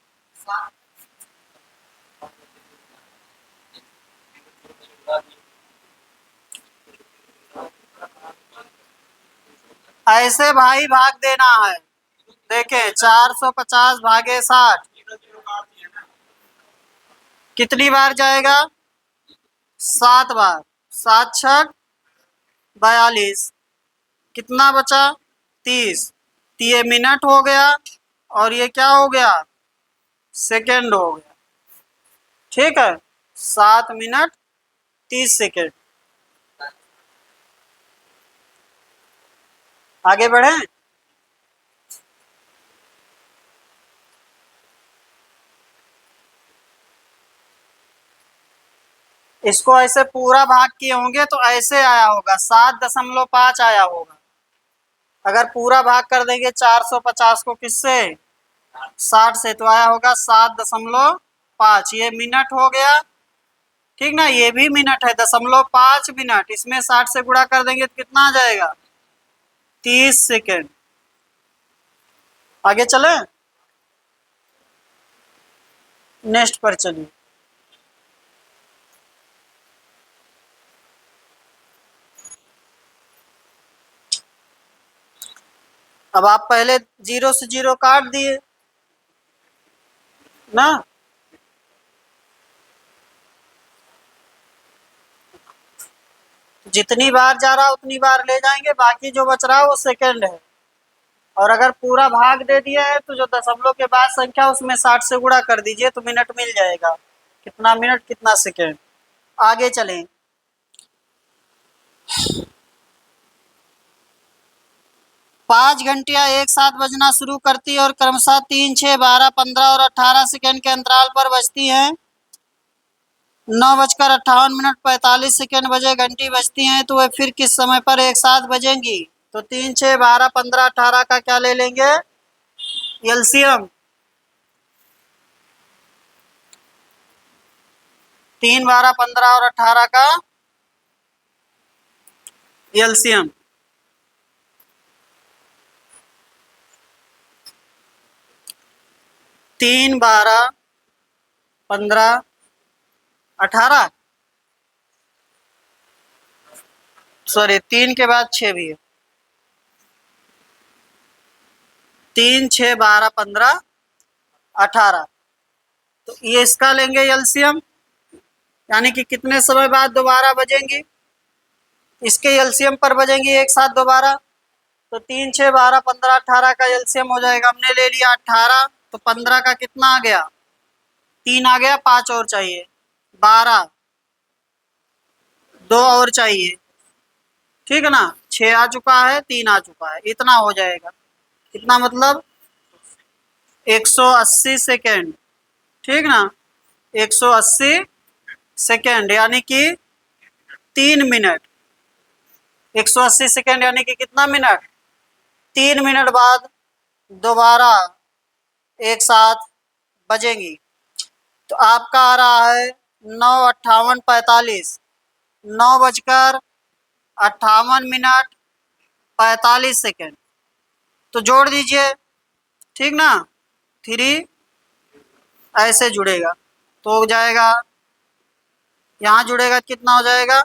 ऐसे भाई भाग देना है। देखें 450 भागे 60 कितनी बार जाएगा? 7 बार। 7 छक 42, कितना बचा? 30। तो ये मिनट हो गया और ये क्या हो गया? सेकेंड हो गया। ठीक है, 7 मिनट 30 सेकेंड। आगे बढ़े। इसको ऐसे पूरा भाग किए होंगे तो ऐसे आया होगा, 7.5 आया होगा। अगर पूरा भाग कर देंगे 450 को किससे? 60 से, तो आया होगा 7.5। ये मिनट हो गया, ठीक ना? ये भी मिनट है, 0.5 मिनट। इसमें 60 से गुणा कर देंगे तो कितना आ जाएगा? 30 सेकेंड। आगे चले, नेक्स्ट पर चलिए। अब आप पहले 0 से 0 काट दिए ना, जितनी बार जा रहा उतनी बार ले जाएंगे, बाकी जो बच रहा है वो सेकेंड है। और अगर पूरा भाग दे दिया है तो जो दशमलव के बाद संख्या उसमें 60 से गुणा कर दीजिए तो मिनट मिल जाएगा। कितना मिनट कितना सेकेंड। आगे चलें। 5 घंटियां एक साथ बजना शुरू करती है और क्रमशः 3, 6, 12, 15 और 18 सेकेंड के अंतराल पर बजती हैं। 9:58 45 सेकेंड बजे घंटी बजती हैं, तो वे फिर किस समय पर एक साथ बजेंगी? तो 3, 6, 12, 15, 18 का क्या ले लेंगे? एलसीएम। 3, 12, 15 और 18 का एलसीएम। 3, 12, 15, 18, सॉरी 3 के बाद 6 भी है। 3, 6, 12, 15, 18, तो ये इसका लेंगे एलसीएम, यानी कि कितने समय बाद दोबारा बजेंगी? इसके एलसीएम पर बजेंगी एक साथ दोबारा। तो 3, 6, 12, 15, 18 का एलसीएम हो जाएगा। हमने ले लिया 18, तो 15 का कितना आ गया? 3 आ गया, 5 और चाहिए। 12, 2 और चाहिए, ठीक है ना? 6 आ चुका है, 3 आ चुका है, इतना हो जाएगा। कितना मतलब? 180 सेकेंड, ठीक ना? 180 सेकेंड यानी कि 3 मिनट। 180 सेकेंड यानी कि कितना मिनट? 3 मिनट बाद दोबारा एक साथ बजेंगी। तो आपका आ रहा है 9:58 9:58 45 सेकेंड। तो जोड़ दीजिए, ठीक ना? 3 ऐसे जुड़ेगा तो हो जाएगा, यहाँ जुड़ेगा कितना हो जाएगा?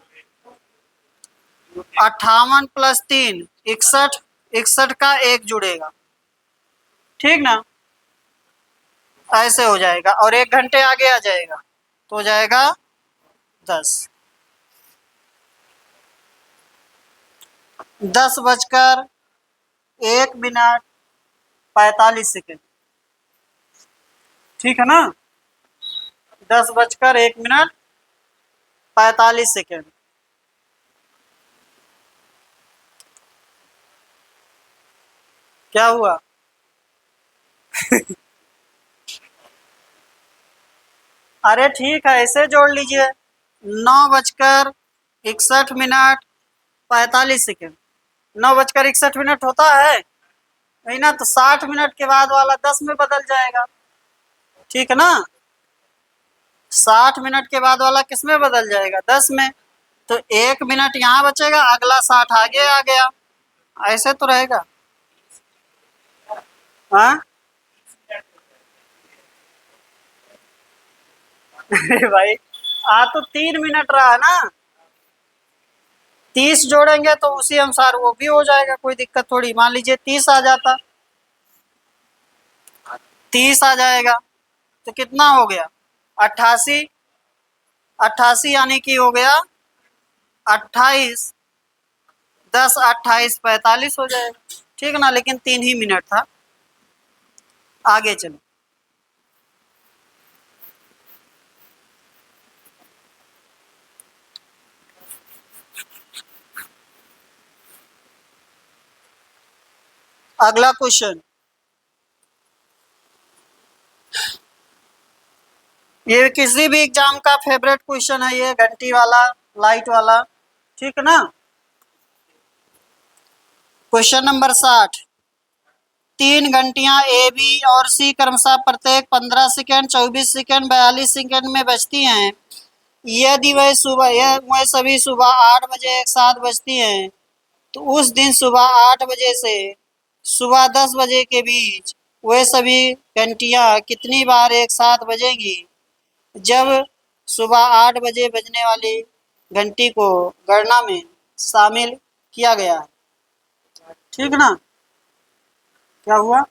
58 + 3 61, 61 का 1 जुड़ेगा, ठीक ना? ऐसे हो जाएगा और 1 घंटे आगे आ जाएगा तो हो जाएगा 10। 10:01 ठीक है ना? 10:01 क्या हुआ? अरे ठीक है, ऐसे जोड़ लीजिए। 9:61 45 सेकेंड, 9:61 होता है नहीं ना, तो 60 मिनट के बाद वाला 10 में बदल जाएगा, ठीक है ना। 60 मिनट के बाद वाला किस में बदल जाएगा, 10 में। तो 1 मिनट यहाँ बचेगा, अगला 60 आगे आ गया, ऐसे तो रहेगा। हाँ अरे भाई तो 3 मिनट रहा ना, 30 जोड़ेंगे तो उसी अनुसार वो भी हो जाएगा, कोई दिक्कत थोड़ी। मान लीजिए 30 आ जाता, 30 आ जाएगा तो कितना हो गया, 88। 88 यानी कि हो गया 28, 10 28 45 हो जाएगा, ठीक ना। लेकिन 3 ही मिनट था। आगे चलो, अगला क्वेश्चन। ये किसी भी एग्जाम का फेवरेट क्वेश्चन है, ये घंटी वाला, लाइट वाला, ठीक है ना। Question number 60। 3 घंटियां ए बी और सी क्रमशः प्रत्येक 15 सेकेंड, 24 सेकेंड, 42 सेकेंड में बजती हैं। यदि वह सभी सुबह 8 बजे एक साथ बजती हैं, तो उस दिन सुबह 8 बजे से सुबह 10 बजे के बीच वह सभी घंटियां कितनी बार एक साथ बजेंगी। जब सुबह 8 बजे बजने वाली घंटी को गणना में शामिल किया गया, ठीक ना। क्या हुआ,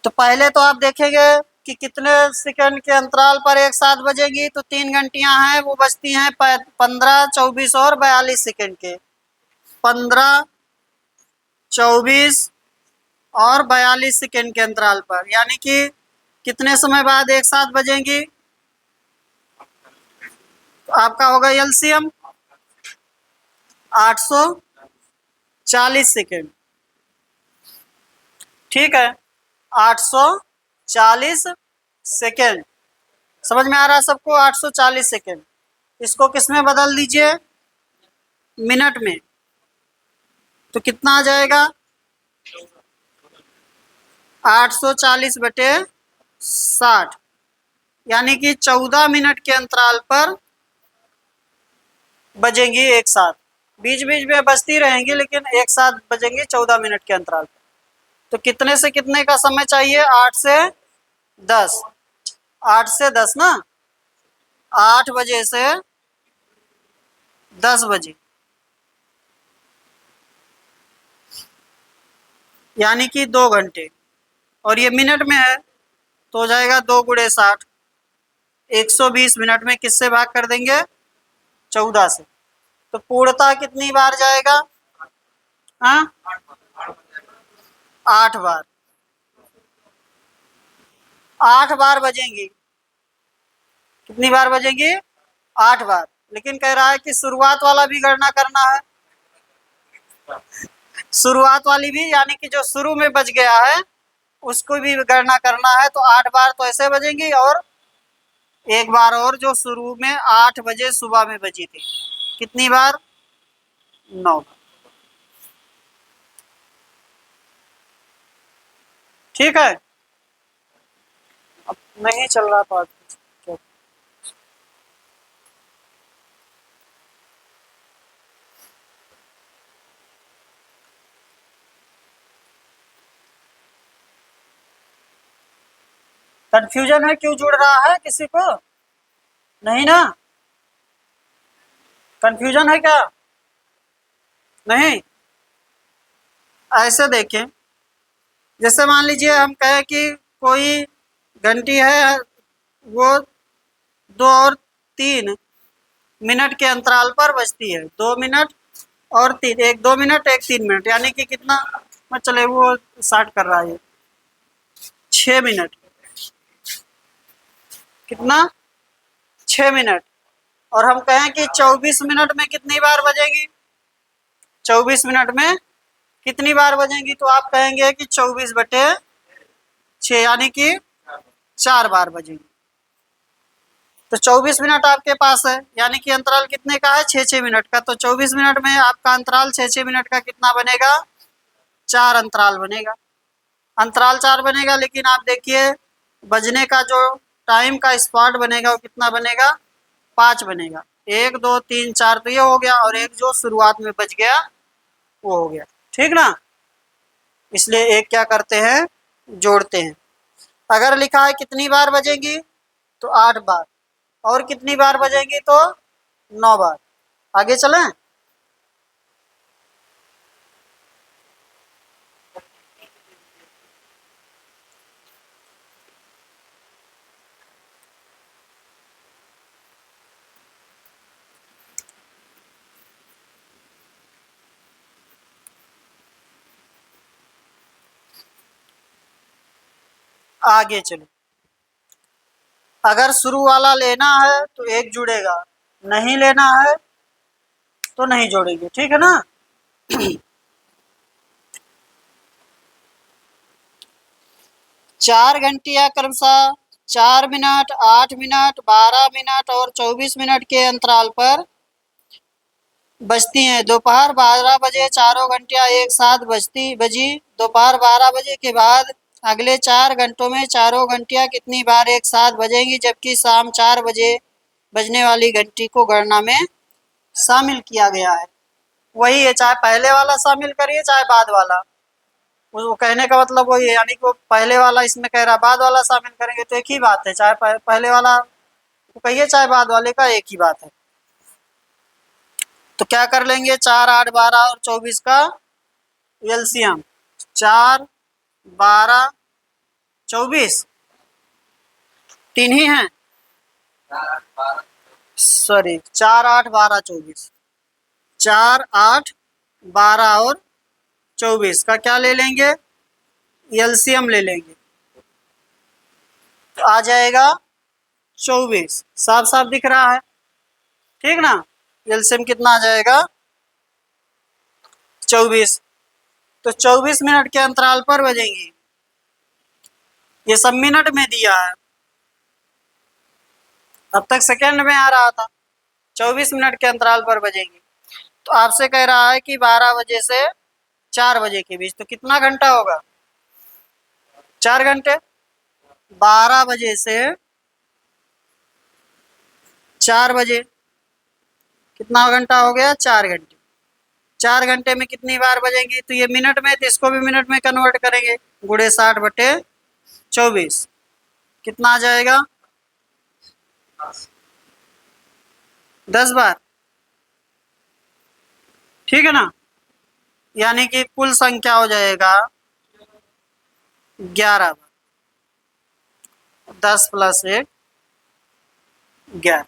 तो पहले तो आप देखेंगे कि कितने सेकंड के अंतराल पर एक साथ बजेगी। तो 3 घंटियां हैं, वो बजती हैं 15, 24 और 42 सेकंड के। 15, 24 और 42 सेकंड के अंतराल पर, यानी कि कितने समय बाद एक साथ बजेंगी। तो आपका होगा एलसीएम 840 सेकंड, ठीक है। 840 सेकंड, समझ में आ रहा है सबको। 840 सेकंड, इसको किस में बदल दीजिए, मिनट में। तो कितना आ जाएगा, 840/60, यानी कि 14 मिनट के अंतराल पर बजेंगी एक साथ। बीच बीच में बजती रहेंगी, लेकिन एक साथ बजेंगी 14 मिनट के अंतराल पर। तो कितने से कितने का समय चाहिए, 8 से 10। 8 से 10 ना, 8 बजे से 10 बजे, यानी कि 2 घंटे। और ये मिनट में है, तो हो जाएगा 2 × 60, 120 मिनट में किससे भाग कर देंगे, 14 से। तो पूर्णतः कितनी बार जाएगा, हाँ 8 बार। 8 बार बजेंगी, कितनी बार बजेंगी, 8 बार। लेकिन कह रहा है कि शुरुआत वाला भी गणना करना है, शुरुआत वाली भी, यानी कि जो शुरू में बज गया है उसको भी गणना करना है। तो 8 बार तो ऐसे बजेंगी, और एक बार और जो शुरू में 8 बजे सुबह में बजी थी, कितनी बार, 9 बार, ठीक है। अब नहीं चल रहा तो कंफ्यूजन है, क्यों जुड़ रहा है किसी को, नहीं ना, कंफ्यूजन है क्या, नहीं। ऐसे देखें, जैसे मान लीजिए हम कहें कि कोई घंटी है, वो 2 और 3 मिनट के अंतराल पर बजती है। 2 मिनट और 3, एक 2 मिनट एक 3 मिनट, यानी कि कितना, मैं चले वो 60 कर रहा है, 6 मिनट, कितना, 6 मिनट। और हम कहें कि 24 मिनट में कितनी बार बजेगी, 24 मिनट में कितनी बार बजेंगी। तो आप कहेंगे कि 24/6, यानी कि 4 बार बजेंगी। तो 24 मिनट आपके पास है, यानी कि अंतराल कितने का है, 6-6 मिनट का। तो 24 मिनट में आपका अंतराल 6-6 मिनट का कितना बनेगा, 4 अंतराल बनेगा। अंतराल 4 बनेगा, लेकिन आप देखिए बजने का जो टाइम का स्पॉट बनेगा वो कितना बनेगा, 5 बनेगा। 1 2 3 4 तो ये हो गया, और एक जो शुरुआत में बज गया वो हो गया, ठीक ना। इसलिए एक क्या करते हैं, जोड़ते हैं। अगर लिखा है कितनी बार बजेगी, तो 8 बार, और कितनी बार बजेगी, तो 9 बार। आगे चलें। आगे चलो। अगर शुरू वाला लेना है तो एक जुड़ेगा, नहीं लेना है तो नहीं जोड़ेंगे, ठीक है ना। 4 घंटियां क्रमशः 4 मिनट, 8 मिनट, 12 मिनट और 24 मिनट के अंतराल पर बजती हैं। दोपहर 12 बजे चारों घंटियां एक साथ बजी। दोपहर 12 बजे के बाद अगले 4 घंटों में चारों घंटियां कितनी बार एक साथ बजेंगी, जबकि शाम 4 बजे बजने वाली घंटी को गणना में शामिल किया गया है। वही है, चाहे पहले वाला शामिल करिए चाहे बाद वाला, वो कहने का मतलब वही है, यानी कि वो पहले वाला इसमें कह रहा बाद वाला शामिल करेंगे तो एक ही बात है, चाहे पहले वाला को कहिए चाहे बाद वाले का, एक ही बात है। तो क्या कर लेंगे, 4 8 12 और 24 का एलसीएम। 4 12 24 तीन ही हैं, सॉरी 4 8 12 24, 4 8 12 और 24 का क्या ले लेंगे, एलसीएम ले लेंगे। तो आ जाएगा 24, साफ साफ दिख रहा है, ठीक ना। एलसीएम कितना आ जाएगा, 24। तो 24 मिनट के अंतराल पर बजेंगी, ये सब मिनट में दिया है, अब तक सेकंड में आ रहा था। 24 मिनट के अंतराल पर बजेंगी। तो आपसे कह रहा है कि 12 बजे से 4 बजे के बीच, तो कितना घंटा होगा, 4 घंटे। 12 बजे से 4 बजे कितना घंटा हो गया, 4 घंटे। 4 घंटे में कितनी बार बजेंगी, तो ये मिनट में, तो इसको भी मिनट में कन्वर्ट करेंगे, गुणे 60/24 कितना आ जाएगा, 10 बार, ठीक है ना। यानी कि कुल संख्या हो जाएगा 11 बार, 10 + 1 11।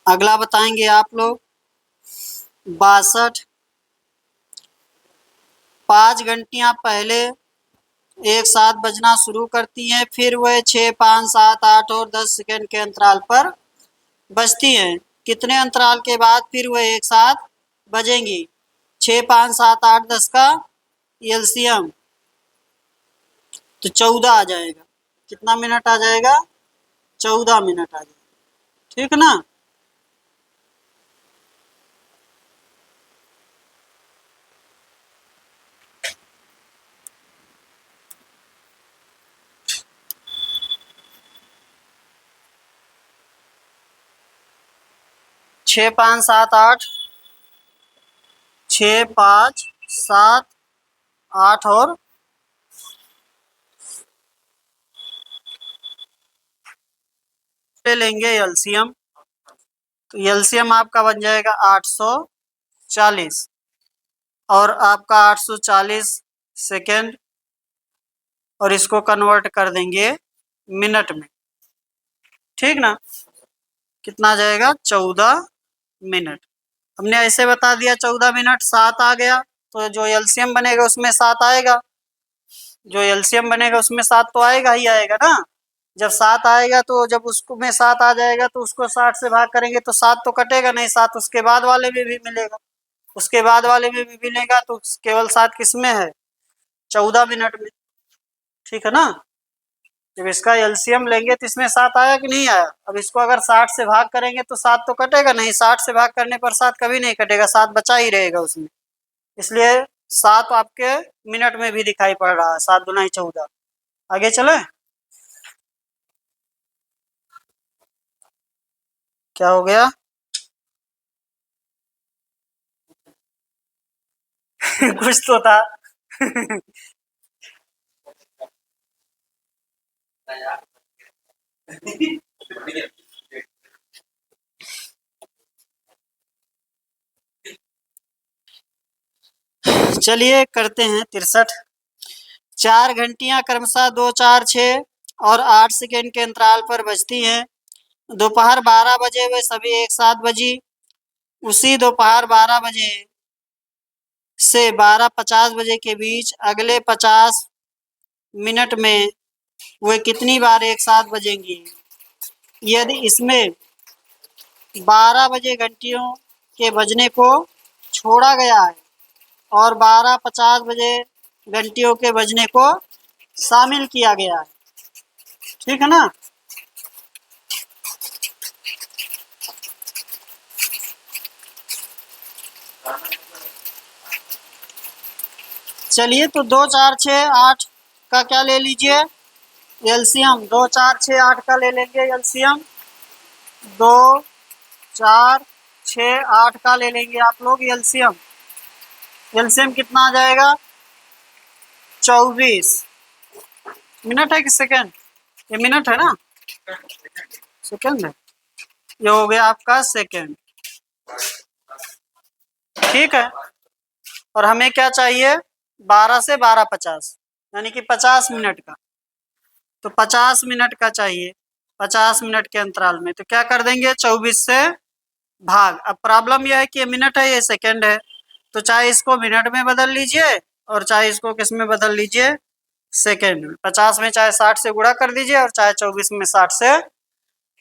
अगला बताएंगे आप लोग 62। 5 घंटियां पहले एक साथ बजना शुरू करती हैं, फिर वह 6 5 7 8 और 10 सेकंड के अंतराल पर बजती हैं। कितने अंतराल के बाद फिर वह एक साथ बजेंगी, 6 5 7 8 10 का एलसीएम, तो 14 आ जाएगा। कितना मिनट आ जाएगा, 14 मिनट आ जाएगा, ठीक ना। 6 5 7 8, 6 5 7 8 और ले लेंगे एलसीएम। तो एलसीएम आपका बन जाएगा 840, और आपका 840 सेकेंड, और इसको कन्वर्ट कर देंगे मिनट में, ठीक ना। कितना आ जाएगा, 14 मिनट। हमने ऐसे बता दिया 14 मिनट, 7 आ गया, तो जो एलसीएम बनेगा उसमें 7 आएगा। जो एलसीएम बनेगा उसमें 7 तो आएगा ही आएगा ना। जब 7 आएगा तो जब उसको में 7 आ जाएगा तो उसको 60 से भाग करेंगे तो 7 तो कटेगा नहीं, 7 उसके बाद वाले में भी मिलेगा, उसके बाद वाले में भी मिलेगा, तो केवल 7 किस में है, 14 मिनट में। ठीक है ना। जब इसका एलसीएम लेंगे तो इसमें 7 आया कि नहीं आया। अब इसको अगर 60 से भाग करेंगे तो 7 तो कटेगा नहीं, 60 से भाग करने पर 7 कभी नहीं कटेगा, 7 बचा ही रहेगा उसमें। इसलिए 7 आपके मिनट में भी दिखाई पड़ रहा है, 7 दूना 14। आगे चले। क्या हो गया? कुछ तो था। चलिए करते हैं 63। 4 घंटियां क्रमशः 2, 4, 6 और 8 सेकेंड के अंतराल पर बजती हैं। दोपहर 12 बजे वे सभी एक साथ बजी। उसी दोपहर 12 बजे से 12:50 बजे के बीच अगले 50 मिनट में वे कितनी बार एक साथ बजेंगी। यदि इसमें 12 बजे घंटियों के बजने को छोड़ा गया है और 12:50 बजे घंटियों के बजने को शामिल किया गया है। ठीक है ना। चलिए तो 2, 4, 6, 8 का क्या ले लीजिए एलसीएम। 2, 4, 6, 8 का ले लेंगे एलसीएम। 2, 4, 6, 8 का ले लेंगे आप लोग एलसीएम। एलसीएम कितना आ जाएगा? 24 मिनट है कि सेकेंड? ये मिनट है ना, सेकेंड है। ये हो गया आपका सेकेंड। ठीक है। और हमें क्या चाहिए? 12 से 12:50 यानी कि 50 मिनट का। तो 50 मिनट का चाहिए, 50 मिनट के अंतराल में। तो क्या कर देंगे? 24 से भाग। अब प्रॉब्लम यह है कि ये मिनट है, ये सेकंड है, तो चाहे इसको मिनट में बदल लीजिए और चाहे इसको किस में बदल लीजिए, सेकंड में। 50 में चाहे 60 से गुणा कर दीजिए और चाहे 24 में 60 से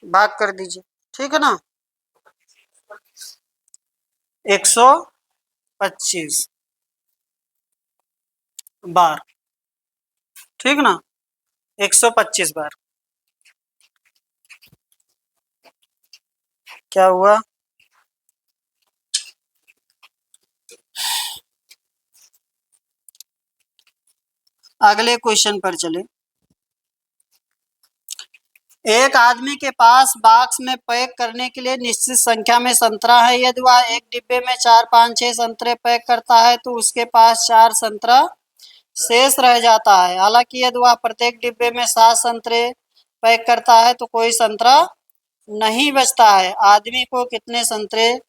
भाग कर दीजिए। ठीक है ना। 125 बार। ठीक ना, 125 बार। क्या हुआ? अगले क्वेश्चन पर चले। एक आदमी के पास बॉक्स में पैक करने के लिए निश्चित संख्या में संतरा है। यदि वह एक डिब्बे में 4, 5, 6 संतरे पैक करता है तो उसके पास 4 संतरा शेष रह जाता है। हालांकि यदि वह प्रत्येक डिब्बे में 7 संतरे पैक करता है तो कोई संतरा नहीं बचता है। आदमी को कितने संतरे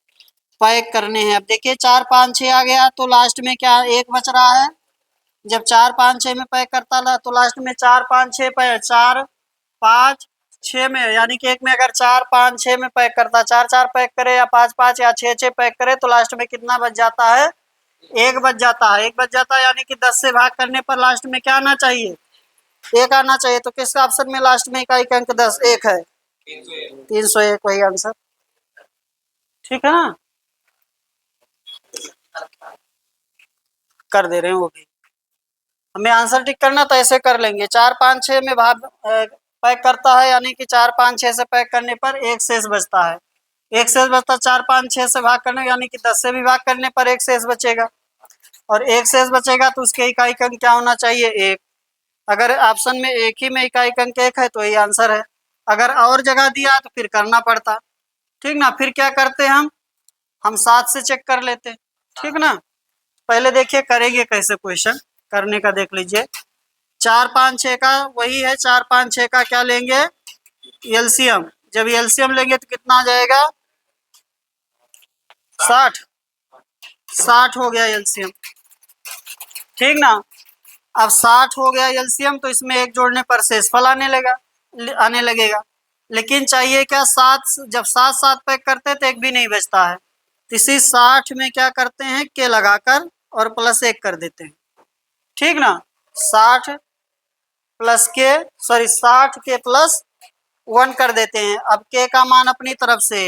पैक करने हैं? अब देखिए 4, 5, 6 आ गया तो लास्ट में क्या एक बच रहा है। जब 4, 5, 6 में पैक करता था तो लास्ट में 4, 5, 6 पैक, 4, 5, 6 में, यानी कि एक में अगर 4, 5, 6 में पैक करता, 4, 4 पैक करे या 5, 5 या 6, 6 पैक करे तो लास्ट में कितना बच जाता है? एक बच जाता है। एक बच जाता है यानी कि 10 से भाग करने पर लास्ट में क्या आना चाहिए? एक आना चाहिए। तो किस ऑप्शन में लास्ट में इकाई का अंक 10 एक है? 301 वही आंसर। ठीक है ना। कर दे रहे हैं वो भी। हमें आंसर टिक करना तो ऐसे कर लेंगे। 4, 5, 6 में भाग पैक करता है यानी कि 4, 5, 6 से पैक करने पर एक शेष बचता है। एक शेष बचता, 4, 5, 6 से भाग करने यानी कि 10 से भी भाग करने पर एक शेष बचेगा। और एक शेष बचेगा तो उसके इकाई का अंक क्या होना चाहिए? एक। अगर ऑप्शन में एक ही में इकाई का अंक एक है तो यही आंसर है। अगर और जगह दिया तो फिर करना पड़ता। ठीक ना। फिर क्या करते हैं हम 7 से चेक कर लेते। ठीक ना। पहले देखिए करेंगे कैसे क्वेश्चन, करने का देख लीजिए। 4, 5, 6 का वही है। 4, 5, 6 का क्या लेंगे? एलसीएम। जब एलसीएम लेंगे तो कितना आ जाएगा? 60। 60 हो गया एलसीएम। ठीक ना। अब 60 हो गया एलसीएम तो इसमें एक जोड़ने पर शेषफल आने लगेगा। लेकिन चाहिए क्या? 7। जब 7 7 पैक करते तो एक भी नहीं बचता है। तो इसी 60 में क्या करते हैं के लगाकर और +1 कर देते हैं। ठीक ना। 60 प्लस के सॉरी 60 के प्लस 1 कर देते हैं। अब के का मान अपनी तरफ से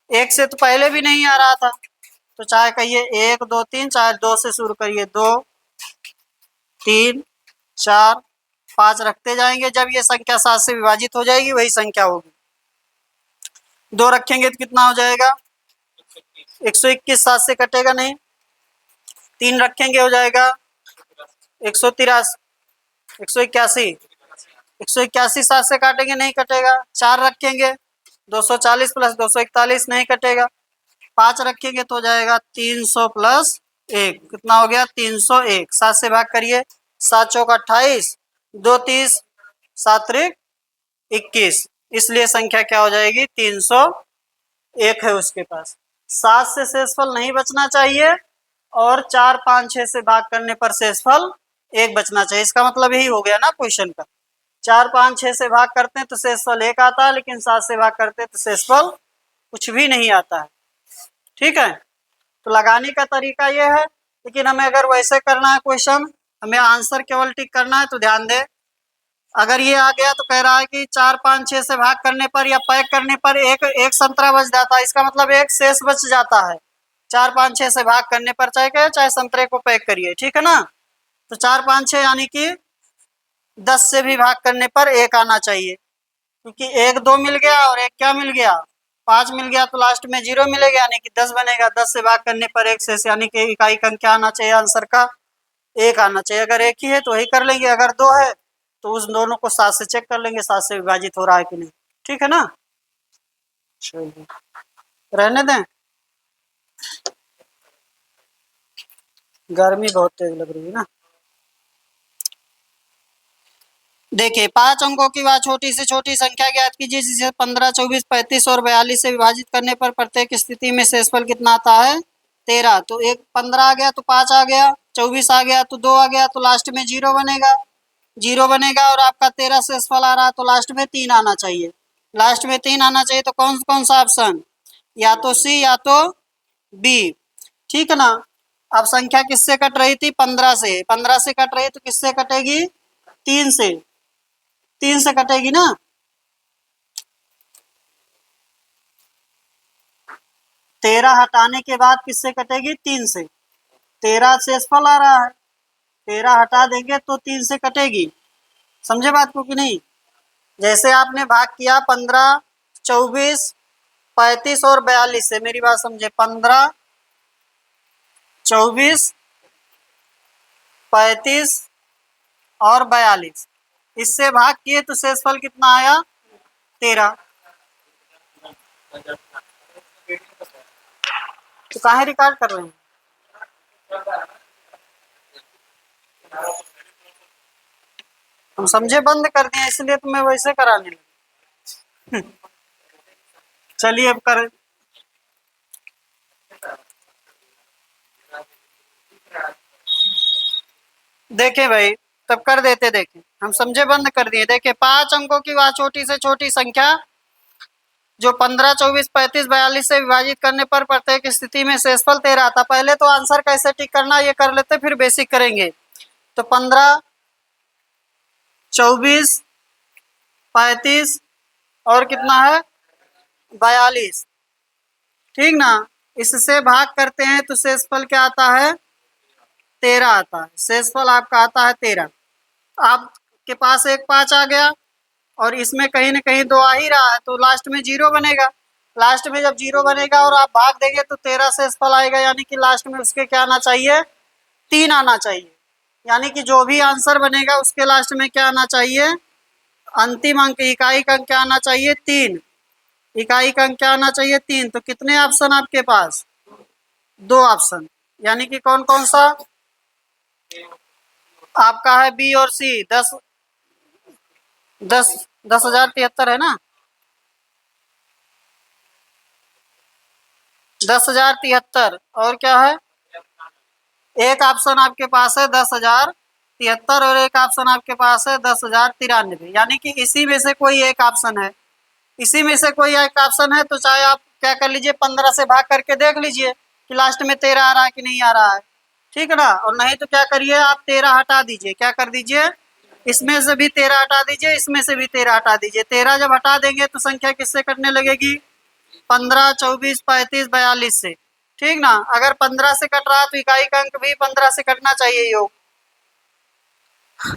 1 से तो पहले भी नहीं आ रहा था, तो चाहे कहिए 1 2 3, चाहे 2 से शुरू करिए, 2 3 4 5 रखते जाएंगे। जब ये संख्या 7 से विभाजित हो जाएगी वही संख्या होगी। 2 रखेंगे तो कितना हो जाएगा 121, 7 से कटेगा नहीं। 3 रखेंगे हो जाएगा 183, 181, 181 7 से काटेंगे नहीं कटेगा। 4 रखेंगे 240 प्लस 241 नहीं कटेगा। 5 रखेंगे तो हो जाएगा 300 प्लस 1, कितना हो गया 301। 7 से भाग करिए, 7 चौक 28, 2 30, 7 त्रिक 21, इसलिए संख्या क्या हो जाएगी 301 है उसके पास। 7 से शेषफल नहीं बचना चाहिए और 4 5 6 से भाग करने पर शेषफल 1 बचना चाहिए। इसका मतलब यही हो गया ना क्वेश्चन का। 4 5 6 से भाग करते हैं तो शेषफल 1 आता है, लेकिन 7 से भाग करते हैं तो शेषफल कुछ भी नहीं आता है। ठीक है, तो लगाने का तरीका यह है, लेकिन हमें अगर वैसे करना है क्वेश्चन, हमें आंसर केवल टिक करना है। तो ध्यान दें, अगर ये आ गया तो कह रहा है कि 4 5 6 से भाग करने पर या पैक करने पर एक संतरा बच जाता है, इसका मतलब एक शेष बच जाता है। 4 5 6 से भाग करने पर चाहे संतरे को पैक करिए, ठीक है ना। तो 4 5 6 यानी कि 10 से भी भाग करने पर 1 आना चाहिए, क्योंकि 1 2 मिल गया और 1 क्या मिल गया 5 मिल गया, तो लास्ट में 0 मिलेगा यानी कि 10 बनेगा। 10 से भाग करने पर 1 शेष यानी कि इकाई का क्या आना चाहिए आंसर का 1 आना चाहिए। अगर 1 ही है तो वही कर लेंगे, अगर 2 है तो उस दोनों को 7 से चेक कर लेंगे 7 से विभाजित हो रहा है कि नहीं। ठीक है ना, चलिए रहने दें, गर्मी बहुत तेज लग रही है ना। देखिए 5 अंकों की वह छोटी से छोटी संख्या ज्ञात कीजिए जिसे 15 24 35 और 42 से विभाजित करने पर प्रत्येक स्थिति में शेषफल कितना आता है 13। तो एक 15 आ गया तो 5 आ गया, 24 आ गया तो 2 आ गया, तो लास्ट में 0 बनेगा, 0 बनेगा और आपका 13 शेषफल आ रहा है, तो लास्ट में 3 आना चाहिए। लास्ट में 3 आना चाहिए, तो कौन कौन सा ऑप्शन, या तो सी या तो बी। ठीक है ना। अब संख्या किससे कट रही थी 15 से, 15 से कट रही तो किससे कटेगी 3 से, 3 से कटेगी ना। तेरह हटाने के बाद किससे कटेगी 3 से, 13 शेषफल आ रहा है, 13 हटा देंगे तो 3 से कटेगी। समझे बात को कि नहीं। जैसे आपने भाग किया 15 24 35 और 42 से, मेरी बात समझे, 15 24 35 और 42 इससे भाग किए तो शेषफल कितना आया 13। तो काहे रिकॉर्ड कर रहे हैं, हम समझे बंद कर दिए इसलिए तो मैं वैसे कराने लगा। चलिए अब कर, देखे भाई तब कर देते, देखे हम समझे बंद कर दिए। देखे 5 अंकों की वह छोटी से छोटी संख्या जो 15 24 35 42 से विभाजित करने पर प्रत्येक स्थिति में शेषफल 13 आता। पहले तो आंसर कैसे टिक करना ये कर लेते, फिर बेसिक करेंगे। तो 15 24 35 और कितना है 42, ठीक ना। इससे भाग करते हैं तो शेषफल क्या आता है 13 आता है, शेषफल आपका आता है 13। आपके पास एक 5 आ गया और इसमें कहीं ना कहीं 2 आ ही रहा है, तो लास्ट में 0 बनेगा। लास्ट में जब 0 बनेगा और आप भाग देंगे तो 13 शेषफल आएगा, यानी कि लास्ट में उसके क्या आना चाहिए 3 आना चाहिए। यानी कि जो भी आंसर बनेगा उसके लास्ट में क्या आना चाहिए, अंतिम अंक इकाई का अंक क्या आना चाहिए 3, इकाई का अंक क्या आना चाहिए 3। तो कितने ऑप्शन आपके पास 2 ऑप्शन, यानी कि कौन कौन सा आपका है बी और सी। 10,073 है ना, 10,073 और क्या है, एक ऑप्शन आपके पास है 10,073 और एक ऑप्शन आपके पास है 10,093, यानी कि इसी में से कोई एक ऑप्शन है, इसी में से कोई एक ऑप्शन है। तो चाहे आप क्या कर लीजिए 15 से भाग करके देख लीजिए कि लास्ट में 13 आ रहा है कि नहीं आ रहा है, ठीक है ना। और नहीं तो क्या करिए आप 13 हटा दीजिए, क्या कर दीजिए इसमें से भी 13 हटा दीजिए, इसमें से भी 13 हटा दीजिए। 13 जब हटा देंगे तो संख्या किससे कटने लगेगी? 15, 24, 35, 42 से। ठीक ना। अगर 15 से कट रहा तो इकाई का अंक भी 15 से कटना चाहिए योग।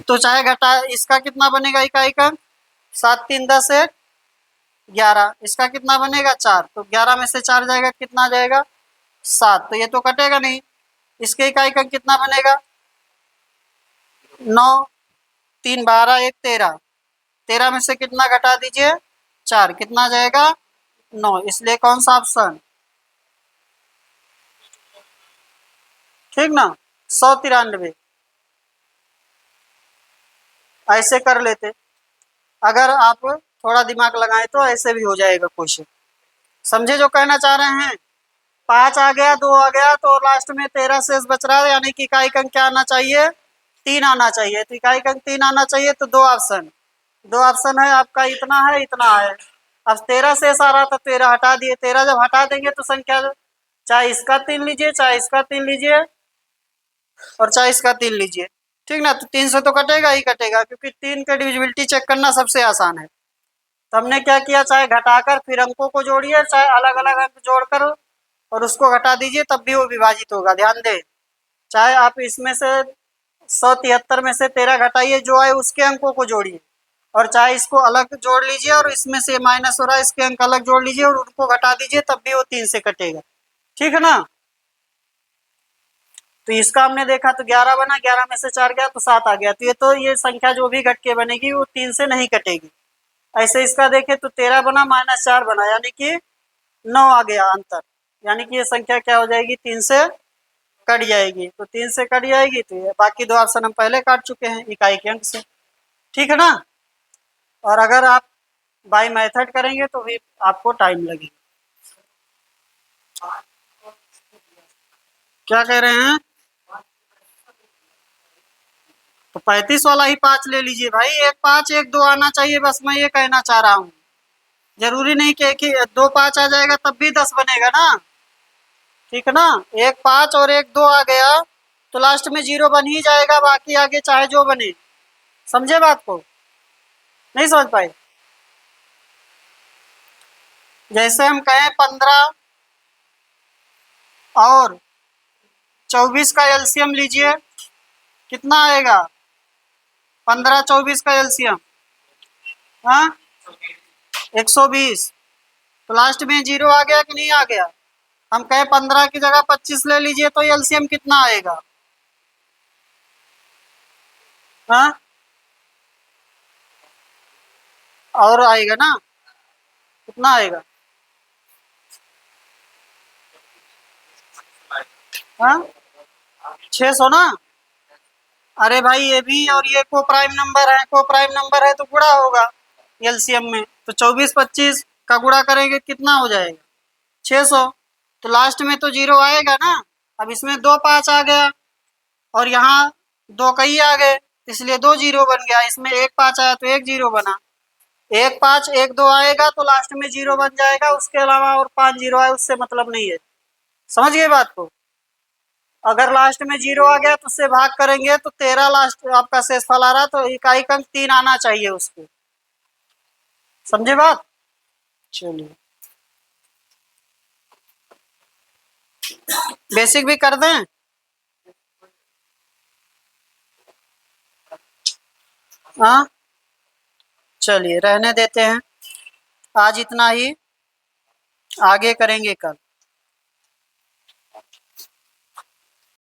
तो चाहे घटा, इसका कितना बनेगा इकाई का? 7 3 10 1 11। इसका कितना बनेगा? 4। तो 11 में से 4 जाएगा, कितना जाएगा? 7। तो ये तो कटेगा नहीं। इसके इकाई का कितना बनेगा? 9 3 12 1 13। 13 में से कितना घटा दीजिए? 4। कितना जाएगा? 9। इसलिए कौन सा ऑप्शन? ठीक ना। 193। ऐसे कर लेते। अगर आप थोड़ा दिमाग लगाएं तो ऐसे भी हो जाएगा क्वेश्चन। समझे जो कहना चाह रहे हैं? 5 आ गया, 2 आ गया, तो लास्ट में 13 शेष बच रहा है, यानी कि इकाई का अंक क्या आना चाहिए? 3 आना चाहिए। तो इकाई का अंक 3 आना चाहिए, तो दो ऑप्शन है आपका, इतना है, इतना है। अब 13 शेष आ रहा था, 13 हटा दिए। 13 जब हटा देंगे तो संख्या, चाहे इसका 3 लीजिए, चाहे इसका 3 लीजिए, और चाहे इसका 3 लीजिए। ठीक ना। तो 3 से तो कटेगा ही कटेगा, क्योंकि 3 का डिविजिबिलिटी चेक करना सबसे आसान है। तो हमने क्या किया, चाहे घटाकर फिर अंकों को जोड़िए, चाहे अलग अलग अंक जोड़कर और उसको घटा दीजिए, तब भी वो विभाजित होगा। ध्यान दें, चाहे आप इसमें से 173 में से 13 घटाइए, जो आए उसके अंकों को जोड़िए, और चाहे इसको अलग जोड़ लीजिए और इसमें से माइनस हो रहा है, इसके अंक अलग जोड़ लीजिए और उनको घटा दीजिए, तब भी वो 3 से कटेगा। ठीक है ना। तो इसका हमने देखा तो 11 बना, 11 में से 4 गया तो 7 आ गया। तो ये संख्या जो भी घट के बनेगी वो 3 से नहीं कटेगी। ऐसे इसका देखें तो 13 बना, -4 बना, यानी कि 9 आ गया अंतर। यानी कि ये संख्या क्या हो जाएगी? 3 से कट जाएगी। तो 3 से कट जाएगी तो ये बाकी दो ऑप्शन हम पहले काट चुके हैं इकाई के अंक से। ठीक है ना। और अगर आप बाय मेथड करेंगे तो भी आपको टाइम लगेगा। क्या कह रहे हैं? तो 35 वाला ही 5 ले लीजिए भाई। 1 5 1 2 आना चाहिए, बस मैं ये कहना चाह रहा हूँ। जरूरी नहीं कि 2 5 आ जाएगा तब भी 10 बनेगा ना। ठीक है ना। 1 5 और 1 2 आ गया तो लास्ट में 0 बन ही जाएगा, बाकी आगे चाहे जो बने। समझे बात को? नहीं समझ पाए? जैसे हम कहें 15 और 24 का एलसीएम लीजिए, कितना आएगा? 15 24 का एलसीएम, हाँ, 120। तो लास्ट में 0 आ गया कि नहीं आ गया? हम कहें 15 की जगह 25 ले लीजिए, तो एलसीएम कितना आएगा? हाँ, और आएगा ना। कितना आएगा? हाँ, 600 ना। अरे भाई, ये भी और ये को प्राइम नंबर है, को प्राइम नंबर है तो गुणा होगा एलसीएम में। तो 24 25 का गुणा करेंगे, कितना हो जाएगा? 600। तो लास्ट में तो 0 आएगा ना। अब इसमें 2 5 आ गया और यहाँ 2 कई आ गए, इसलिए 2 0 बन गया। इसमें 1 5 आया तो 1 0 बना। 1 5 1 2 आएगा तो लास्ट में 0 बन जाएगा, उसके अलावा और 5 0 आए उससे मतलब नहीं है। समझ गए बात को? अगर लास्ट में 0 आ गया तो उससे भाग करेंगे तो 13 लास्ट आपका शेष फल आ रहा, तो इकाई का अंक 3 आना चाहिए उसको। समझे बात? चलिए, बेसिक भी कर दें। हाँ, चलिए रहने देते हैं। आज इतना ही, आगे करेंगे कल।